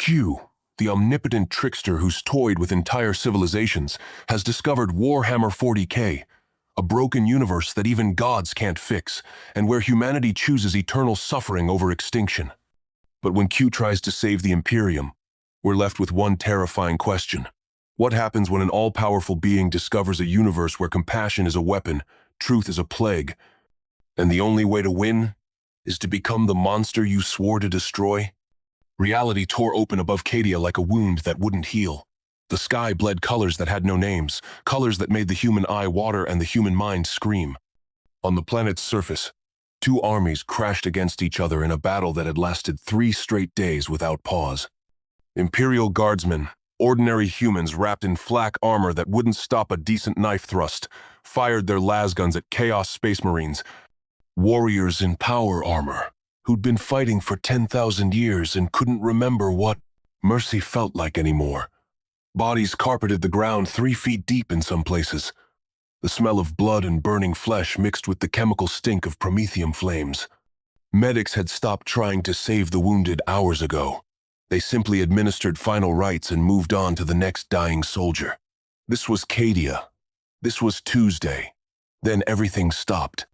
Q, the omnipotent trickster who's toyed with entire civilizations, has discovered Warhammer 40K, a broken universe that even gods can't fix, and where humanity chooses eternal suffering over extinction. But when Q tries to save the Imperium, we're left with one terrifying question. What happens when an all-powerful being discovers a universe where compassion is a weapon, truth is a plague, and the only way to win is to become the monster you swore to destroy? Reality tore open above Cadia like a wound that wouldn't heal. The sky bled colors that had no names, colors that made the human eye water and the human mind scream. On the planet's surface, two armies crashed against each other in a battle that had lasted 3 straight days without pause. Imperial guardsmen, ordinary humans wrapped in flak armor that wouldn't stop a decent knife thrust, fired their lasguns at Chaos Space Marines. Warriors in power armor, who'd been fighting for 10,000 years and couldn't remember what mercy felt like anymore. Bodies carpeted the ground 3 feet deep in some places. The smell of blood and burning flesh mixed with the chemical stink of promethium flames. Medics had stopped trying to save the wounded hours ago. They simply administered final rites and moved on to the next dying soldier. This was Cadia. This was Tuesday. Then everything stopped.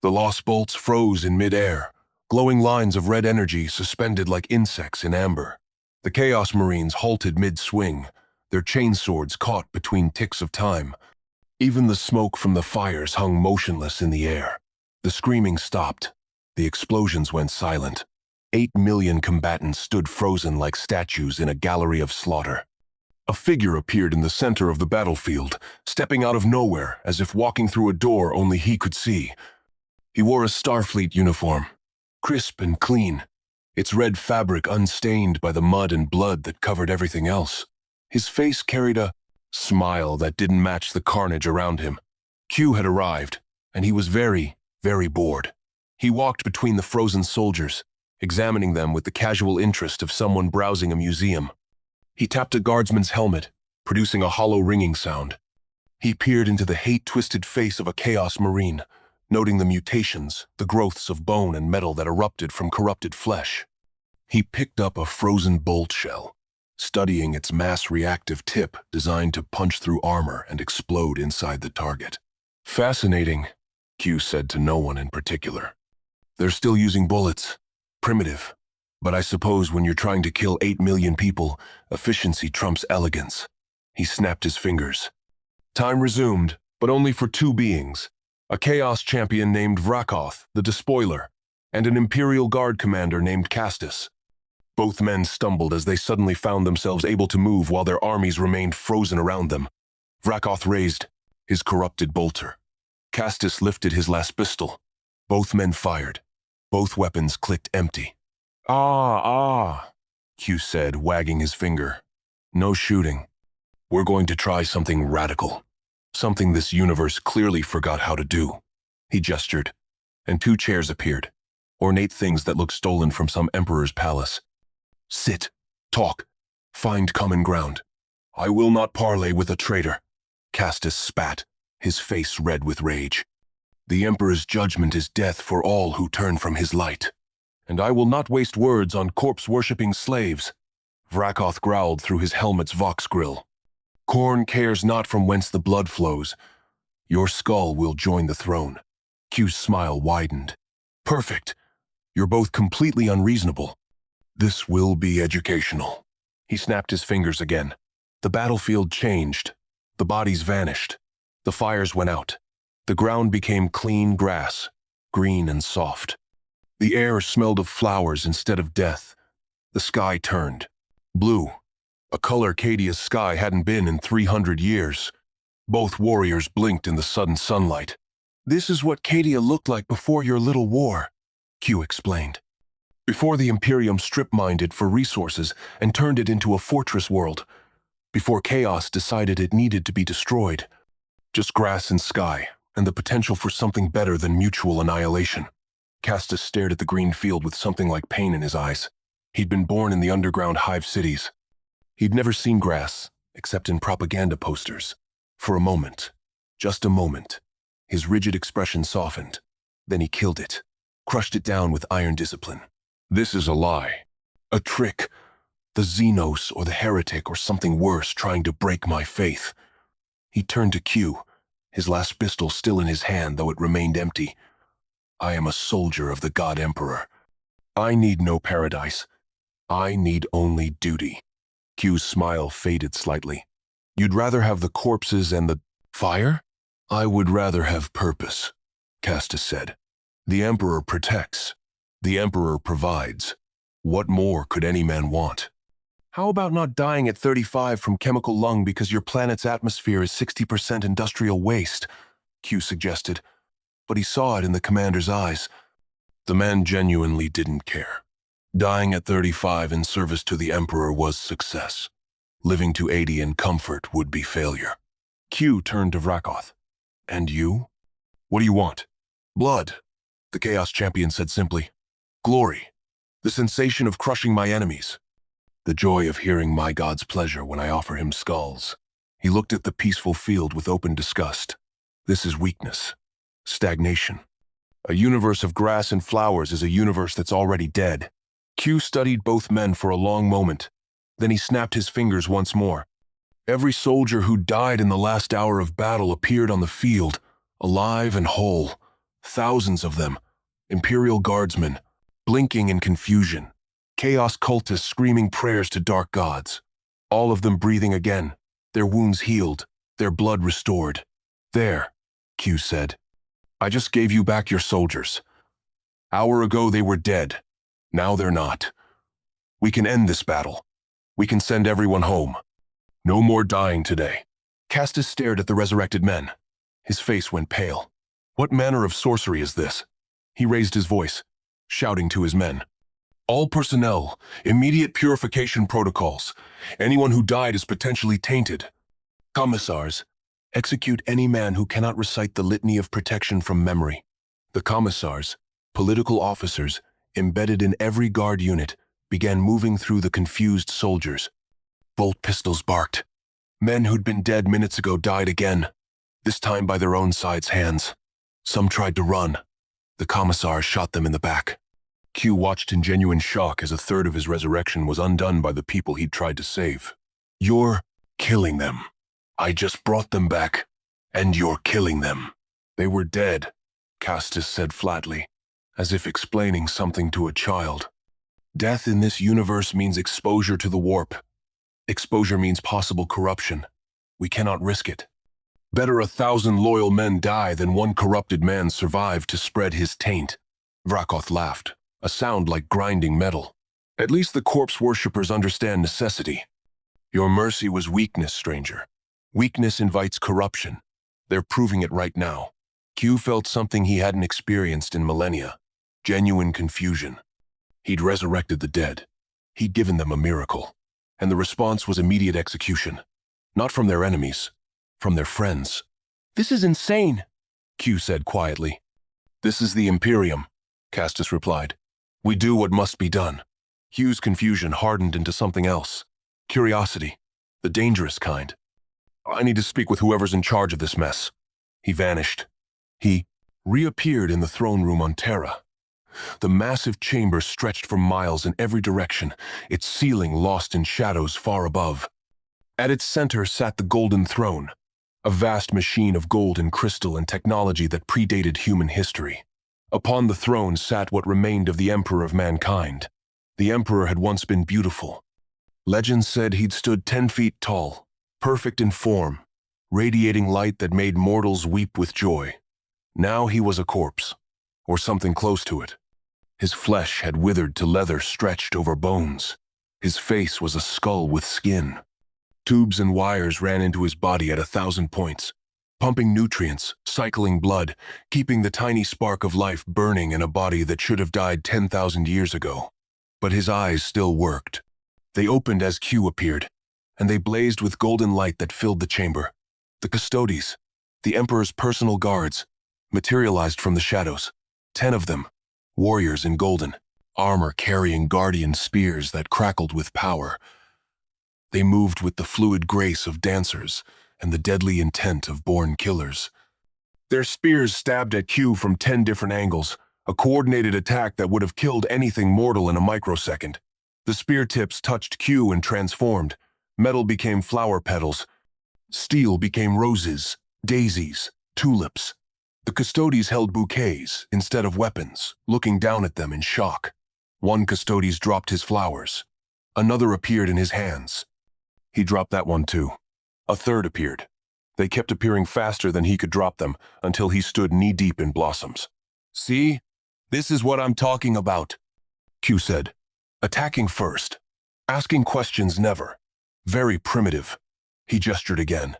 The lost bolts froze in mid-air, glowing lines of red energy suspended like insects in amber. The Chaos Marines halted mid-swing, their chainswords caught between ticks of time. Even the smoke from the fires hung motionless in the air. The screaming stopped. The explosions went silent. 8 million combatants stood frozen like statues in a gallery of slaughter. A figure appeared in the center of the battlefield, stepping out of nowhere as if walking through a door only he could see. He wore a Starfleet uniform, crisp and clean, its red fabric unstained by the mud and blood that covered everything else. His face carried a smile that didn't match the carnage around him. Q had arrived, and he was very, very bored. He walked between the frozen soldiers, examining them with the casual interest of someone browsing a museum. He tapped a guardsman's helmet, producing a hollow ringing sound. He peered into the hate-twisted face of a Chaos Marine, noting the mutations, the growths of bone and metal that erupted from corrupted flesh. He picked up a frozen bolt shell, studying its mass-reactive tip designed to punch through armor and explode inside the target. Fascinating, Q said to no one in particular. They're still using bullets. Primitive. But I suppose when you're trying to kill 8 million people, efficiency trumps elegance. He snapped his fingers. Time resumed, but only for 2 beings. A Chaos champion named Vrakoth, the Despoiler, and an Imperial Guard commander named Castus. Both men stumbled as they suddenly found themselves able to move while their armies remained frozen around them. Vrakoth raised his corrupted bolter. Castus lifted his last pistol. Both men fired. Both weapons clicked empty. Q said, wagging his finger. No shooting. We're going to try something radical. Something this universe clearly forgot how to do. He gestured, and 2 chairs appeared. Ornate things that looked stolen from some emperor's palace. Sit, talk, find common ground. I will not parley with a traitor. Castus spat, his face red with rage. The Emperor's judgment is death for all who turn from his light. And I will not waste words on corpse-worshipping slaves. Vrakoth growled through his helmet's vox grill. Khorne cares not from whence the blood flows. Your skull will join the throne. Q's smile widened. Perfect. You're both completely unreasonable. This will be educational. He snapped his fingers again. The battlefield changed. The bodies vanished. The fires went out. The ground became clean grass, green and soft. The air smelled of flowers instead of death. The sky turned blue, a color Cadia's sky hadn't been in 300 years. Both warriors blinked in the sudden sunlight. This is what Cadia looked like before your little war, Q explained. Before the Imperium strip-mined it for resources and turned it into a fortress world. Before chaos decided it needed to be destroyed. Just grass and sky, and the potential for something better than mutual annihilation. Castus stared at the green field with something like pain in his eyes. He'd been born in the underground hive cities. He'd never seen grass, except in propaganda posters. For a moment, just a moment, his rigid expression softened. Then he killed it, crushed it down with iron discipline. This is a lie. A trick. The Xenos or the heretic or something worse trying to break my faith. He turned to Q, his last pistol still in his hand, though it remained empty. I am a soldier of the God Emperor. I need no paradise. I need only duty. Q's smile faded slightly. You'd rather have the corpses and the fire? I would rather have purpose, Castus said. The Emperor protects. The Emperor provides. What more could any man want? How about not dying at 35 from chemical lung because your planet's atmosphere is 60% industrial waste? Q suggested, but he saw it in the commander's eyes. The man genuinely didn't care. Dying at 35 in service to the Emperor was success. Living to 80 in comfort would be failure. Q turned to Vrakoth. And you? What do you want? Blood, the Chaos Champion said simply. Glory, the sensation of crushing my enemies. The joy of hearing my god's pleasure when I offer him skulls. He looked at the peaceful field with open disgust. This is weakness. Stagnation. A universe of grass and flowers is a universe that's already dead. Q studied both men for a long moment. Then he snapped his fingers once more. Every soldier who died in the last hour of battle appeared on the field, alive and whole. Thousands of them. Imperial guardsmen, blinking in confusion. Chaos cultists screaming prayers to dark gods. All of them breathing again, their wounds healed, their blood restored. There, Q said. I just gave you back your soldiers. Hour ago they were dead. Now they're not. We can end this battle. We can send everyone home. No more dying today. Castus stared at the resurrected men. His face went pale. What manner of sorcery is this? He raised his voice, shouting to his men. All personnel, immediate purification protocols. Anyone who died is potentially tainted. Commissars, execute any man who cannot recite the litany of protection from memory. The commissars, political officers, embedded in every guard unit, began moving through the confused soldiers. Bolt pistols barked. Men who'd been dead minutes ago died again, this time by their own side's hands. Some tried to run. The commissars shot them in the back. Q watched in genuine shock as a third of his resurrection was undone by the people he'd tried to save. You're killing them. I just brought them back, and you're killing them. They were dead, Castus said flatly, as if explaining something to a child. Death in this universe means exposure to the warp. Exposure means possible corruption. We cannot risk it. Better 1,000 loyal men die than one corrupted man survive to spread his taint. Vrakoth laughed, a sound like grinding metal. At least the corpse worshippers understand necessity. Your mercy was weakness, stranger. Weakness invites corruption. They're proving it right now. Q felt something he hadn't experienced in millennia. Genuine confusion. He'd resurrected the dead. He'd given them a miracle. And the response was immediate execution. Not from their enemies, from their friends. This is insane, Q said quietly. This is the Imperium, Castus replied. We do what must be done. Q's confusion hardened into something else. Curiosity. The dangerous kind. I need to speak with whoever's in charge of this mess. He vanished. He reappeared in the throne room on Terra. The massive chamber stretched for miles in every direction, its ceiling lost in shadows far above. At its center sat the Golden Throne, a vast machine of gold and crystal and technology that predated human history. Upon the throne sat what remained of the Emperor of mankind. The Emperor had once been beautiful. Legend said he'd stood 10 feet tall, perfect in form, radiating light that made mortals weep with joy. Now he was a corpse, or something close to it. His flesh had withered to leather stretched over bones. His face was a skull with skin. Tubes and wires ran into his body at 1,000 points, pumping nutrients, cycling blood, keeping the tiny spark of life burning in a body that should have died 10,000 years ago. But his eyes still worked. They opened as Q appeared, and they blazed with golden light that filled the chamber. The Custodes, the Emperor's personal guards, materialized from the shadows. 10 of them, warriors in golden, armor carrying guardian spears that crackled with power. They moved with the fluid grace of dancers and the deadly intent of born killers. Their spears stabbed at Q from 10 different angles, a coordinated attack that would have killed anything mortal in a microsecond. The spear tips touched Q and transformed. Metal became flower petals. Steel became roses, daisies, tulips. The custodies held bouquets instead of weapons, looking down at them in shock. One custodes dropped his flowers. Another appeared in his hands. He dropped that one too. A third appeared. They kept appearing faster than he could drop them until he stood knee-deep in blossoms. "See? This is what I'm talking about," Q said. "Attacking first. Asking questions never. Very primitive." He gestured again.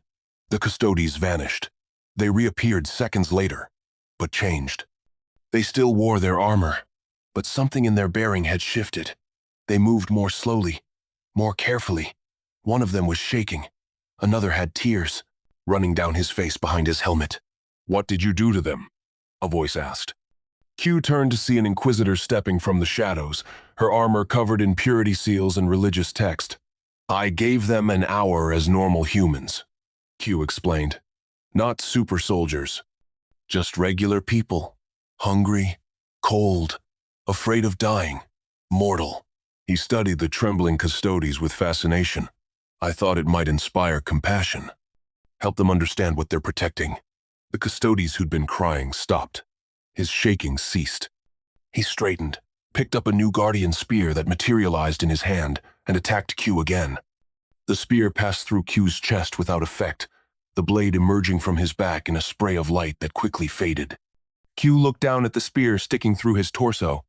The custodies vanished. They reappeared seconds later, but changed. They still wore their armor, but something in their bearing had shifted. They moved more slowly, more carefully. One of them was shaking. Another had tears running down his face behind his helmet. "What did you do to them?" a voice asked. Q turned to see an inquisitor stepping from the shadows, her armor covered in purity seals and religious text. "I gave them an hour as normal humans," Q explained. "Not super soldiers. Just regular people. Hungry, cold, afraid of dying, mortal." He studied the trembling custodies with fascination. "I thought it might inspire compassion. Help them understand what they're protecting." The custodies who'd been crying stopped. His shaking ceased. He straightened, picked up a new guardian spear that materialized in his hand, and attacked Q again. The spear passed through Q's chest without effect, the blade emerging from his back in a spray of light that quickly faded. Q looked down at the spear sticking through his torso.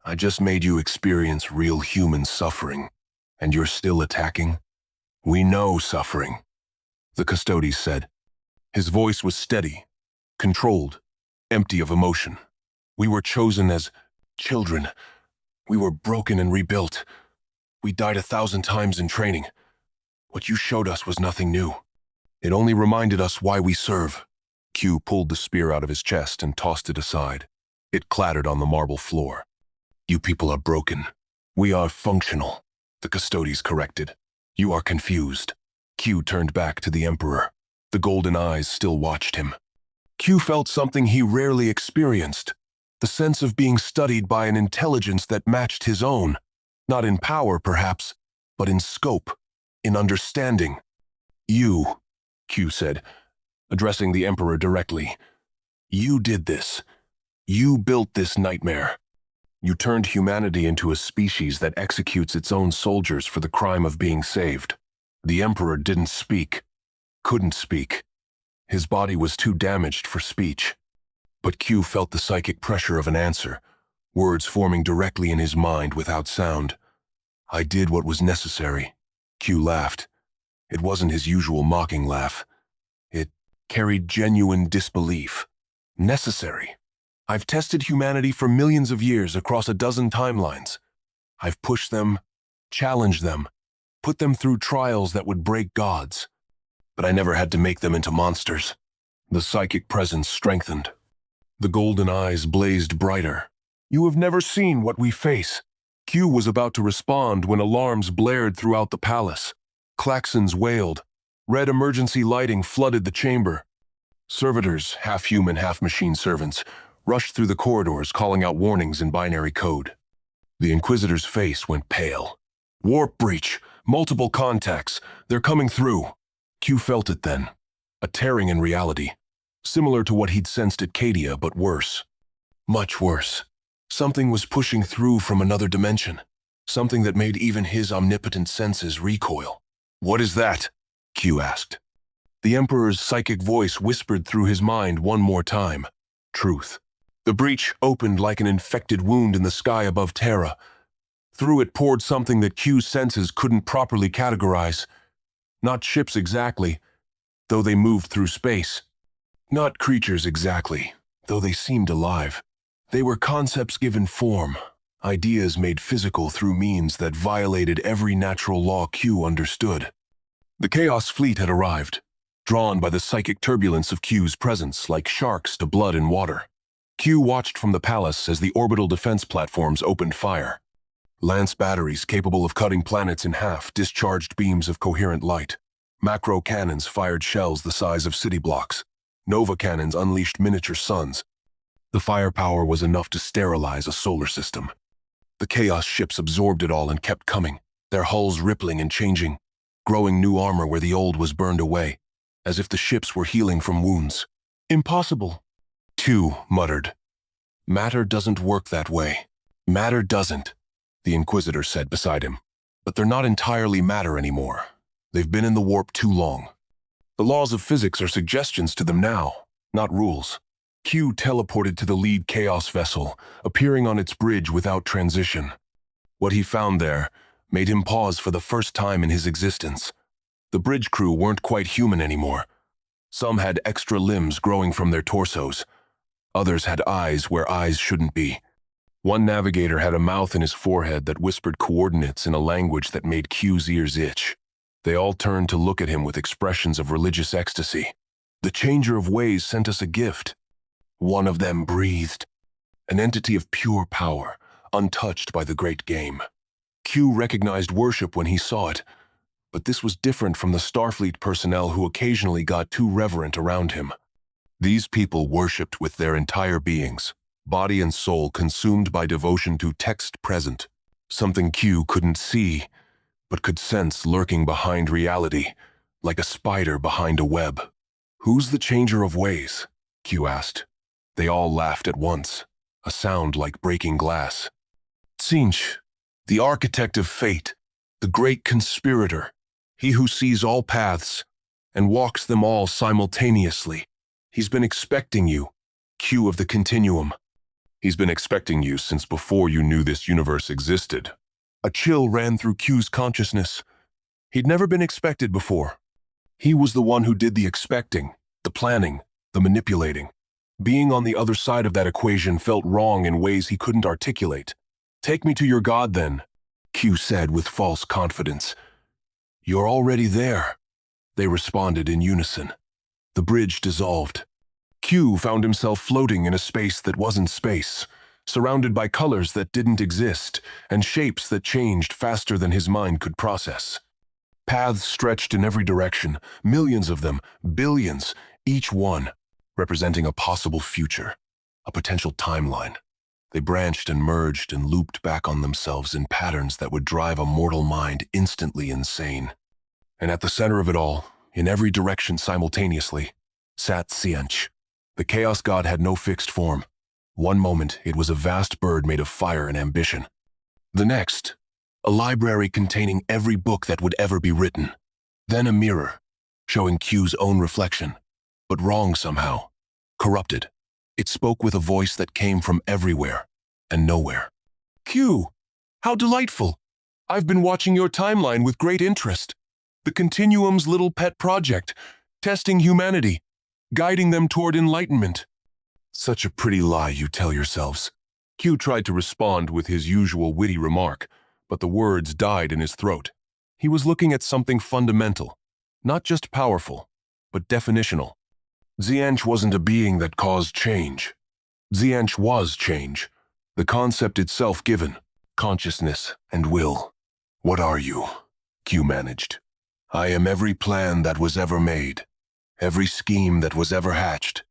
"I just made you experience real human suffering, and you're still attacking? We know suffering," the custodies said. His voice was steady, controlled, empty of emotion. "We were chosen as children. We were broken and rebuilt. We died 1,000 times in training. What you showed us was nothing new. It only reminded us why we serve." Q pulled the spear out of his chest and tossed it aside. It clattered on the marble floor. "You people are broken. We are functional," the custodies corrected. "You are confused." Q turned back to the Emperor. The golden eyes still watched him. Q felt something he rarely experienced, the sense of being studied by an intelligence that matched his own, not in power, perhaps, but in scope, in understanding. "You," Q said, addressing the Emperor directly, "you did this. You built this nightmare. You turned humanity into a species that executes its own soldiers for the crime of being saved." The Emperor didn't speak, couldn't speak. His body was too damaged for speech. But Q felt the psychic pressure of an answer, words forming directly in his mind without sound. "I did what was necessary." Q laughed. It wasn't his usual mocking laugh. It carried genuine disbelief. "Necessary? I've tested humanity for millions of years across a dozen timelines. I've pushed them, challenged them, put them through trials that would break gods. But I never had to make them into monsters." The psychic presence strengthened. The golden eyes blazed brighter. "You have never seen what we face." Q was about to respond when alarms blared throughout the palace. Klaxons wailed. Red emergency lighting flooded the chamber. Servitors, half-human, half-machine servants, rushed through the corridors calling out warnings in binary code. The Inquisitor's face went pale. "Warp breach! Multiple contacts! They're coming through!" Q felt it then. A tearing in reality. Similar to what he'd sensed at Cadia, but worse. Much worse. Something was pushing through from another dimension. Something that made even his omnipotent senses recoil. "What is that?" Q asked. The Emperor's psychic voice whispered through his mind one more time. Truth. The breach opened like an infected wound in the sky above Terra. Through it poured something that Q's senses couldn't properly categorize. Not ships exactly, though they moved through space. Not creatures exactly, though they seemed alive. They were concepts given form, ideas made physical through means that violated every natural law Q understood. The Chaos Fleet had arrived, drawn by the psychic turbulence of Q's presence like sharks to blood and water. Q watched from the palace as the orbital defense platforms opened fire. Lance batteries capable of cutting planets in half discharged beams of coherent light. Macro cannons fired shells the size of city blocks. Nova cannons unleashed miniature suns. The firepower was enough to sterilize a solar system. The chaos ships absorbed it all and kept coming, their hulls rippling and changing, growing new armor where the old was burned away, as if the ships were healing from wounds. Impossible, Q muttered. Matter doesn't work that way. Matter doesn't, the Inquisitor said beside him. But they're not entirely matter anymore. They've been in the warp too long. The laws of physics are suggestions to them now, not rules. Q teleported to the lead chaos vessel, appearing on its bridge without transition. What he found there made him pause for the first time in his existence. The bridge crew weren't quite human anymore. Some had extra limbs growing from their torsos. Others had eyes where eyes shouldn't be. One navigator had a mouth in his forehead that whispered coordinates in a language that made Q's ears itch. They all turned to look at him with expressions of religious ecstasy. The Changer of Ways sent us a gift. One of them breathed. An entity of pure power, untouched by the great game. Q recognized worship when he saw it, but this was different from the Starfleet personnel who occasionally got too reverent around him. These people worshipped with their entire beings, body and soul consumed by devotion to text present, something Q couldn't see, but could sense lurking behind reality, like a spider behind a web. Who's the Changer of Ways? Q asked. They all laughed at once, a sound like breaking glass. Tzeentch, the architect of fate, the great conspirator, he who sees all paths and walks them all simultaneously. He's been expecting you, Q of the Continuum. He's been expecting you since before you knew this universe existed. A chill ran through Q's consciousness. He'd never been expected before. He was the one who did the expecting, the planning, the manipulating. Being on the other side of that equation felt wrong in ways he couldn't articulate. Take me to your god then, Q said with false confidence. You're already there, they responded in unison. The bridge dissolved. Q found himself floating in a space that wasn't space, surrounded by colors that didn't exist and shapes that changed faster than his mind could process. Paths stretched in every direction, millions of them, billions, each one representing a possible future, a potential timeline. They branched and merged and looped back on themselves in patterns that would drive a mortal mind instantly insane. And at the center of it all, in every direction simultaneously, sat Tzeentch. The Chaos God had no fixed form. One moment, it was a vast bird made of fire and ambition. The next, a library containing every book that would ever be written. Then a mirror, showing Q's own reflection, but wrong somehow, corrupted. It spoke with a voice that came from everywhere and nowhere. Q, how delightful! I've been watching your timeline with great interest. The Continuum's little pet project, testing humanity, guiding them toward enlightenment. Such a pretty lie you tell yourselves. Q tried to respond with his usual witty remark, but the words died in his throat. He was looking at something fundamental, not just powerful, but definitional. Tzeentch wasn't a being that caused change. Tzeentch was change, the concept itself given, consciousness and will. What are you? Q managed. I am every plan that was ever made, every scheme that was ever hatched,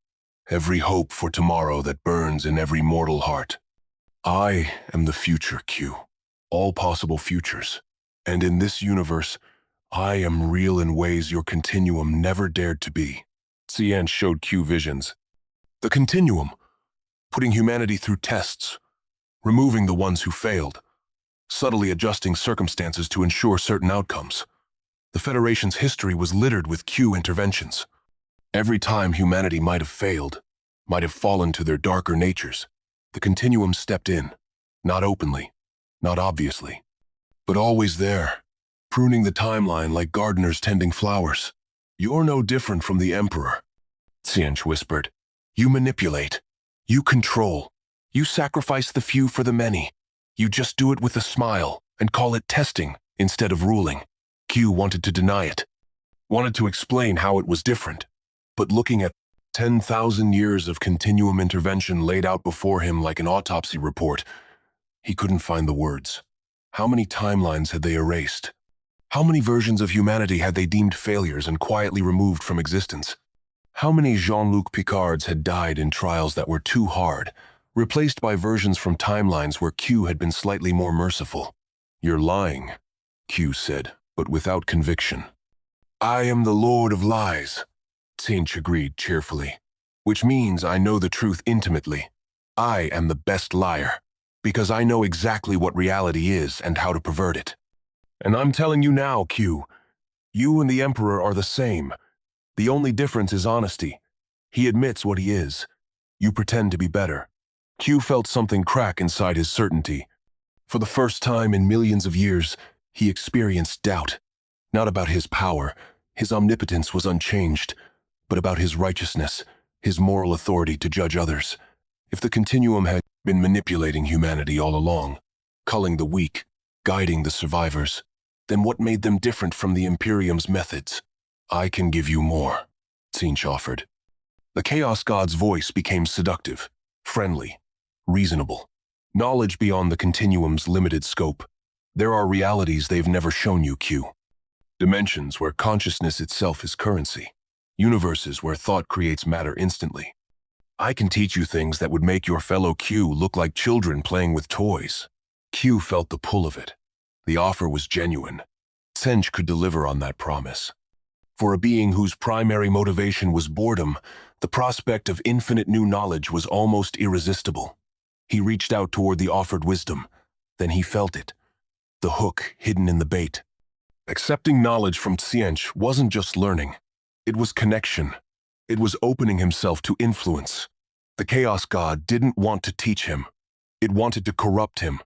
every hope for tomorrow that burns in every mortal heart. I am the future, Q, all possible futures. And in this universe, I am real in ways your Continuum never dared to be. Tzeentch showed Q visions. The Continuum, putting humanity through tests, removing the ones who failed, subtly adjusting circumstances to ensure certain outcomes. The Federation's history was littered with Q interventions. Every time humanity might have failed, might have fallen to their darker natures, the Continuum stepped in, not openly, not obviously, but always there, pruning the timeline like gardeners tending flowers. You're no different from the Emperor, Tzeentch whispered. You manipulate. You control. You sacrifice the few for the many. You just do it with a smile and call it testing instead of ruling. Q wanted to deny it, wanted to explain how it was different, but looking at 10,000 years of Continuum intervention laid out before him like an autopsy report, he couldn't find the words. How many timelines had they erased? How many versions of humanity had they deemed failures and quietly removed from existence? How many Jean-Luc Picards had died in trials that were too hard, replaced by versions from timelines where Q had been slightly more merciful. "You're lying," Q said, but without conviction. "I am the Lord of Lies," Tsinch agreed cheerfully. "Which means I know the truth intimately. I am the best liar, because I know exactly what reality is and how to pervert it. And I'm telling you now, Q, you and the Emperor are the same. The only difference is honesty. He admits what he is. You pretend to be better." Q felt something crack inside his certainty. For the first time in millions of years, he experienced doubt. Not about his power, his omnipotence was unchanged, but about his righteousness, his moral authority to judge others. If the Continuum had been manipulating humanity all along, culling the weak, guiding the survivors, then what made them different from the Imperium's methods? "I can give you more," Tsinch offered. The Chaos God's voice became seductive, friendly, reasonable. "Knowledge beyond the Continuum's limited scope. There are realities they've never shown you, Q. Dimensions where consciousness itself is currency. Universes where thought creates matter instantly. I can teach you things that would make your fellow Q look like children playing with toys." Q felt the pull of it. The offer was genuine. Tsinch could deliver on that promise. For a being whose primary motivation was boredom, the prospect of infinite new knowledge was almost irresistible. He reached out toward the offered wisdom. Then he felt it. The hook hidden in the bait. Accepting knowledge from Tsinch wasn't just learning. It was connection. It was opening himself to influence. The Chaos God didn't want to teach him. It wanted to corrupt him,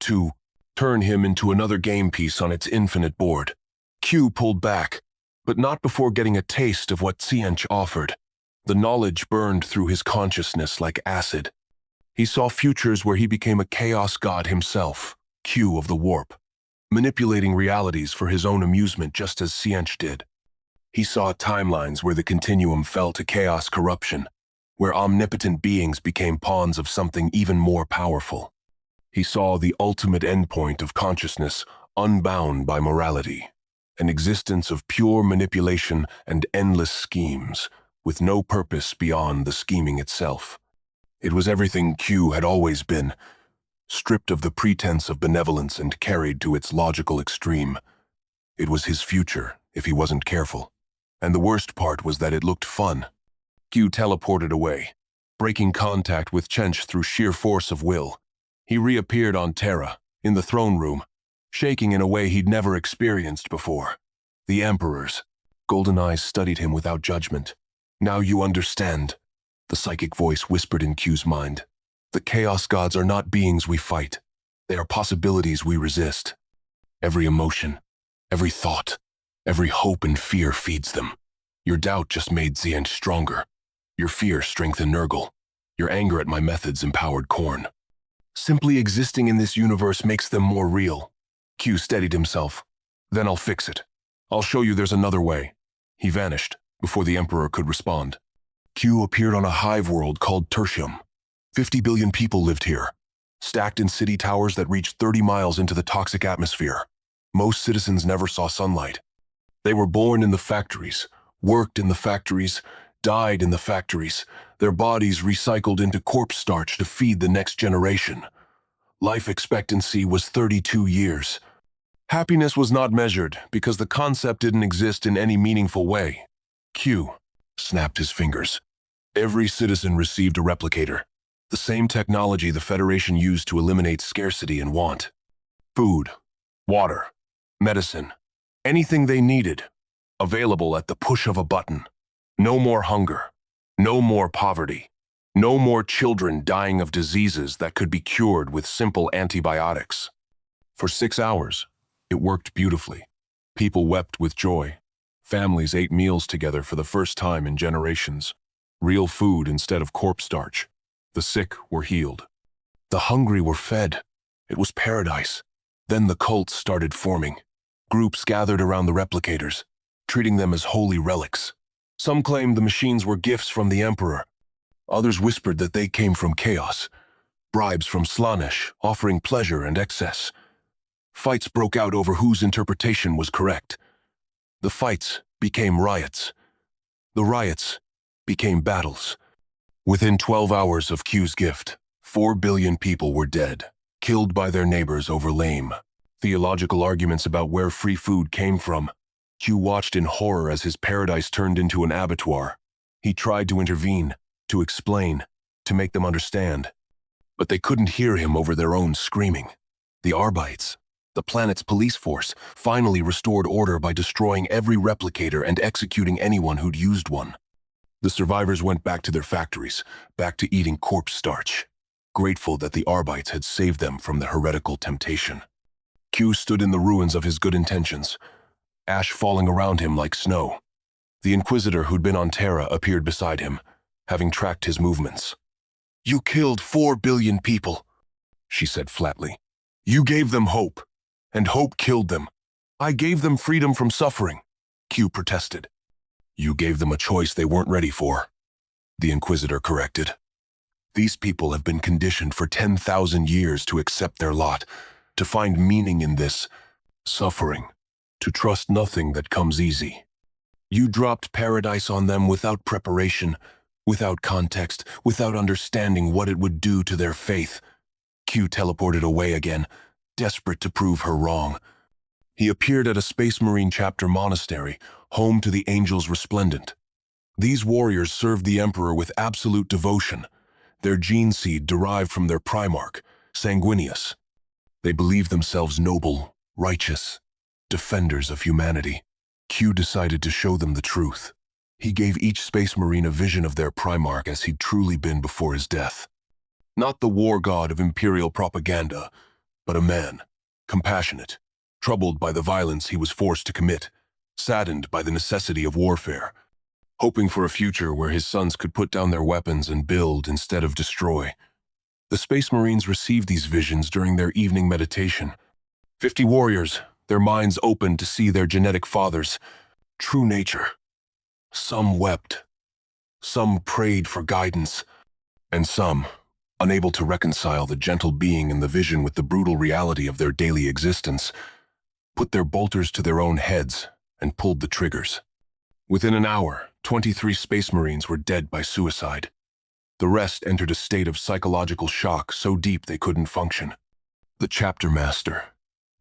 to turn him into another game piece on its infinite board. Q pulled back, but not before getting a taste of what Tsinch offered. The knowledge burned through his consciousness like acid. He saw futures where he became a Chaos God himself, Q of the Warp, manipulating realities for his own amusement just as Tsinch did. He saw timelines where the Continuum fell to chaos corruption, where omnipotent beings became pawns of something even more powerful. He saw the ultimate endpoint of consciousness unbound by morality, an existence of pure manipulation and endless schemes, with no purpose beyond the scheming itself. It was everything Q had always been, stripped of the pretense of benevolence and carried to its logical extreme. It was his future, if he wasn't careful. And the worst part was that it looked fun. Q teleported away, breaking contact with Tsinch through sheer force of will. He reappeared on Terra, in the throne room, shaking in a way he'd never experienced before. The Emperor's golden eyes studied him without judgment. "Now you understand," the psychic voice whispered in Q's mind. "The Chaos Gods are not beings we fight. They are possibilities we resist. Every emotion, every thought, every hope and fear feeds them. Your doubt just made Tsinch stronger. Your fear strengthened Nurgle. Your anger at my methods empowered Khorne. Simply existing in this universe makes them more real." Q steadied himself. "Then I'll fix it. I'll show you there's another way." He vanished before the Emperor could respond. Q appeared on a hive world called Tertium. 50 billion people lived here, stacked in city towers that reached 30 miles into the toxic atmosphere. Most citizens never saw sunlight. They were born in the factories, worked in the factories, died in the factories, their bodies recycled into corpse starch to feed the next generation. Life expectancy was 32 years. Happiness was not measured because the concept didn't exist in any meaningful way. Q snapped his fingers. Every citizen received a replicator, the same technology the Federation used to eliminate scarcity and want. Food, water, medicine, anything they needed, available at the push of a button. No more hunger, no more poverty, no more children dying of diseases that could be cured with simple antibiotics. For 6 hours, it worked beautifully. People wept with joy. Families ate meals together for the first time in generations. Real food instead of corpse starch. The sick were healed. The hungry were fed. It was paradise. Then the cults started forming. Groups gathered around the replicators, treating them as holy relics. Some claimed the machines were gifts from the Emperor. Others whispered that they came from chaos. Bribes from Slanesh, offering pleasure and excess. Fights broke out over whose interpretation was correct. The fights became riots. The riots became battles. Within 12 hours of Q's gift, 4 billion people were dead, killed by their neighbors over lame theological arguments about where free food came from. Q watched in horror as his paradise turned into an abattoir. He tried to intervene, to explain, to make them understand. But they couldn't hear him over their own screaming. The Arbites, the planet's police force, finally restored order by destroying every replicator and executing anyone who'd used one. The survivors went back to their factories, back to eating corpse starch, grateful that the Arbites had saved them from the heretical temptation. Q stood in the ruins of his good intentions, ash falling around him like snow. The Inquisitor who'd been on Terra appeared beside him, having tracked his movements. "You killed 4 billion people," she said flatly. "You gave them hope, and hope killed them. I gave them freedom from suffering," Q protested. "You gave them a choice they weren't ready for," the Inquisitor corrected. "These people have been conditioned for 10,000 years to accept their lot, to find meaning in this suffering, to trust nothing that comes easy. You dropped paradise on them without preparation, without context, without understanding what it would do to their faith." Q teleported away again, desperate to prove her wrong. He appeared at a Space Marine chapter monastery, home to the Angels Resplendent. These warriors served the Emperor with absolute devotion, their gene seed derived from their Primarch, Sanguinius. They believed themselves noble, righteous, defenders of humanity. Q decided to show them the truth. He gave each Space Marine a vision of their Primarch as he'd truly been before his death. Not the war god of Imperial propaganda, but a man, compassionate, troubled by the violence he was forced to commit, saddened by the necessity of warfare, hoping for a future where his sons could put down their weapons and build instead of destroy. The Space Marines received these visions during their evening meditation. 50 warriors, their minds open to see their genetic father's true nature. Some wept, some prayed for guidance, and some, unable to reconcile the gentle being in the vision with the brutal reality of their daily existence, put their bolters to their own heads and pulled the triggers. Within an hour, 23 Space Marines were dead by suicide. The rest entered a state of psychological shock so deep they couldn't function. The chapter master,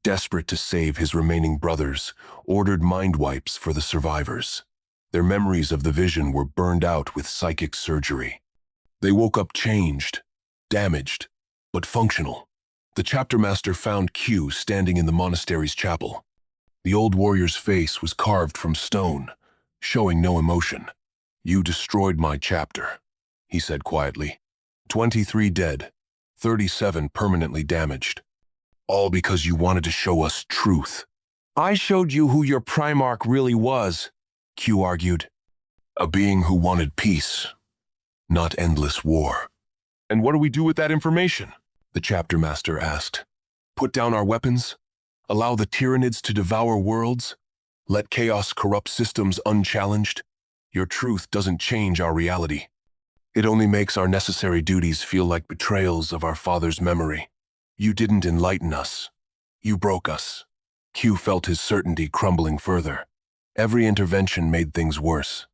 desperate to save his remaining brothers, ordered mind wipes for the survivors. Their memories of the vision were burned out with psychic surgery. They woke up changed, damaged, but functional. The chapter master found Q standing in the monastery's chapel. The old warrior's face was carved from stone, showing no emotion. "You destroyed my chapter," he said quietly. 23 dead, 37 permanently damaged. All because you wanted to show us truth. "I showed you who your Primarch really was," Q argued. "A being who wanted peace, not endless war." "And what do we do with that information?" the chapter master asked. "Put down our weapons? Allow the Tyranids to devour worlds? Let chaos corrupt systems unchallenged? Your truth doesn't change our reality. It only makes our necessary duties feel like betrayals of our father's memory. You didn't enlighten us. You broke us." Q felt his certainty crumbling further. Every intervention made things worse.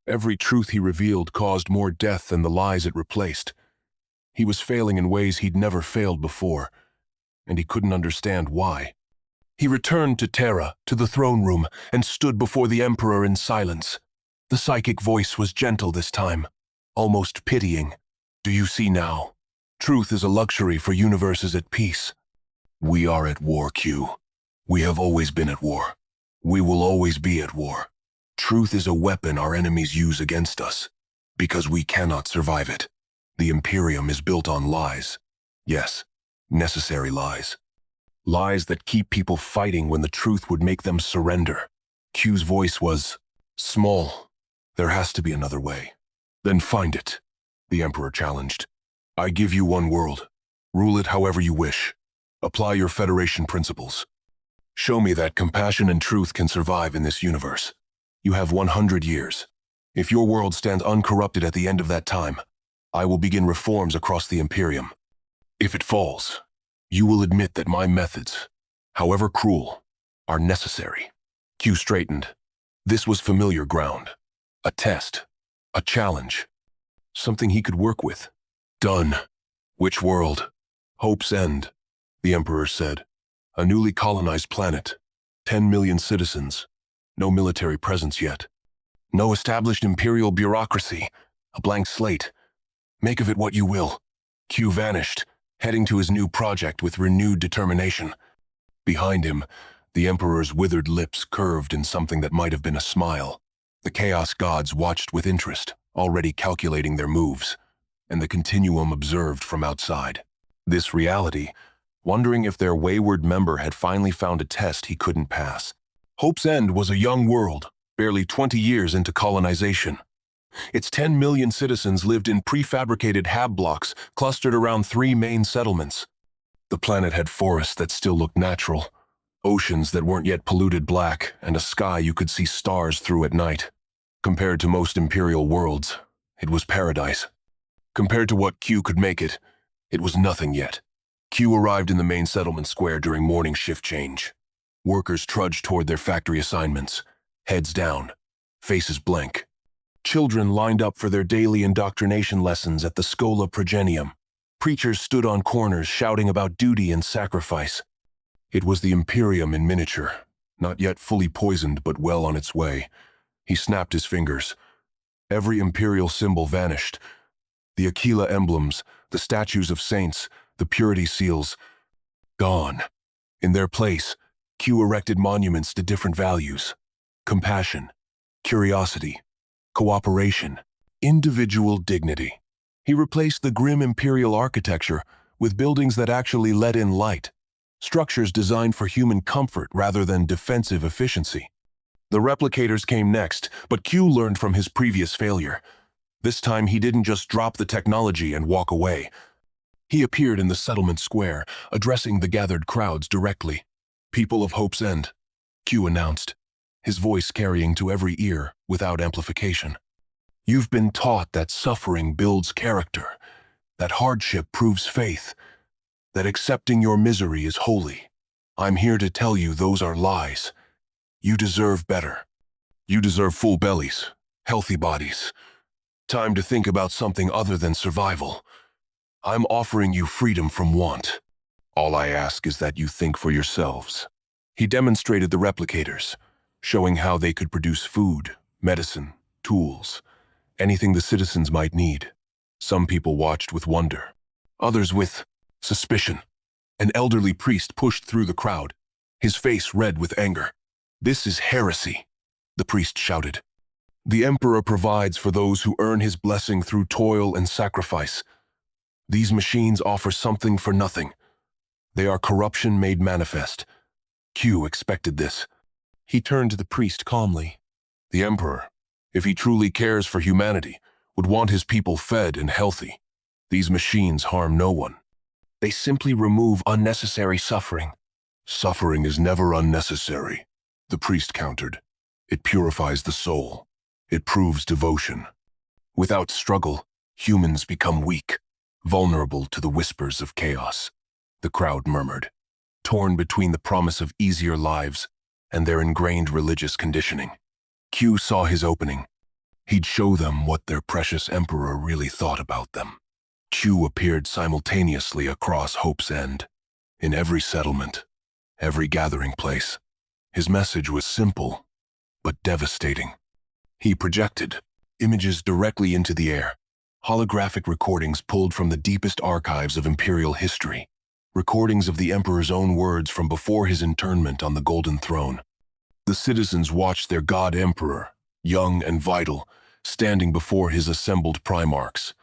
Every truth he revealed caused more death than the lies it replaced. He was failing in ways he'd never failed before, and he couldn't understand why. He returned to Terra, to the throne room, and stood before the Emperor in silence. The psychic voice was gentle this time, almost pitying. "Do you see now? Truth is a luxury for universes at peace. We are at war, Q. We have always been at war. We will always be at war. Truth is a weapon our enemies use against us, because we cannot survive it. The Imperium is built on lies. Yes, necessary lies. Lies that keep people fighting when the truth would make them surrender." Q's voice was small. "There has to be another way." "Then find it," the Emperor challenged. "I give you one world. Rule it however you wish. Apply your Federation principles. Show me that compassion and truth can survive in this universe. You have 100 years. If your world stands uncorrupted at the end of that time, I will begin reforms across the Imperium. If it falls, you will admit that my methods, however cruel, are necessary." Q straightened. This was familiar ground. A test. A challenge. Something he could work with. "Done," Which world? Hope's End, the Emperor said. A newly colonized planet. 10 million citizens. No military presence yet. No established imperial bureaucracy. A blank slate. Make of it what you will. Q vanished, heading to his new project with renewed determination. Behind him, the Emperor's withered lips curved in something that might have been a smile. The Chaos Gods watched with interest, already calculating their moves, and the Continuum observed from outside. This reality, wondering if their wayward member had finally found a test he couldn't pass. Hope's End was a young world, barely 20 years into colonization. Its 10 million citizens lived in prefabricated hab blocks clustered around 3 main settlements. The planet had forests that still looked natural, oceans that weren't yet polluted black, and a sky you could see stars through at night. Compared to most imperial worlds, it was paradise. Compared to what Q could make it, it was nothing yet. Q arrived in the main settlement square during morning shift change. Workers trudged toward their factory assignments, heads down, faces blank. Children lined up for their daily indoctrination lessons at the Schola Progenium. Preachers stood on corners shouting about duty and sacrifice. It was the Imperium in miniature, not yet fully poisoned but well on its way. He snapped his fingers. Every imperial symbol vanished. The Aquila emblems, the statues of saints, the purity seals, gone. In their place, Q erected monuments to different values: compassion, curiosity, cooperation, individual dignity. He replaced the grim imperial architecture with buildings that actually let in light, structures designed for human comfort rather than defensive efficiency. The replicators came next, but Q learned from his previous failure. This time he didn't just drop the technology and walk away. He appeared in the settlement square, addressing the gathered crowds directly. "People of Hope's End," Q announced, his voice carrying to every ear without amplification. "You've been taught that suffering builds character, that hardship proves faith, that accepting your misery is holy. I'm here to tell you those are lies. You deserve better. You deserve full bellies, healthy bodies. Time to think about something other than survival. I'm offering you freedom from want. All I ask is that you think for yourselves." He demonstrated the replicators, showing how they could produce food, medicine, tools, anything the citizens might need. Some people watched with wonder, others with suspicion. An elderly priest pushed through the crowd, his face red with anger. "This is heresy," the priest shouted. "The Emperor provides for those who earn his blessing through toil and sacrifice. These machines offer something for nothing. They are corruption made manifest." Q expected this. He turned to the priest calmly. "The Emperor, if he truly cares for humanity, would want his people fed and healthy. These machines harm no one. They simply remove unnecessary suffering." "Suffering is never unnecessary," the priest countered. "It purifies the soul. It proves devotion. Without struggle, humans become weak, vulnerable to the whispers of chaos." The crowd murmured, torn between the promise of easier lives and their ingrained religious conditioning. Q saw his opening. He'd show them what their precious emperor really thought about them. Q appeared simultaneously across Hope's End, in every settlement, every gathering place. His message was simple, but devastating. He projected images directly into the air, holographic recordings pulled from the deepest archives of imperial history, recordings of the emperor's own words from before his internment on the Golden Throne. The citizens watched their god emperor, young and vital, standing before his assembled primarchs.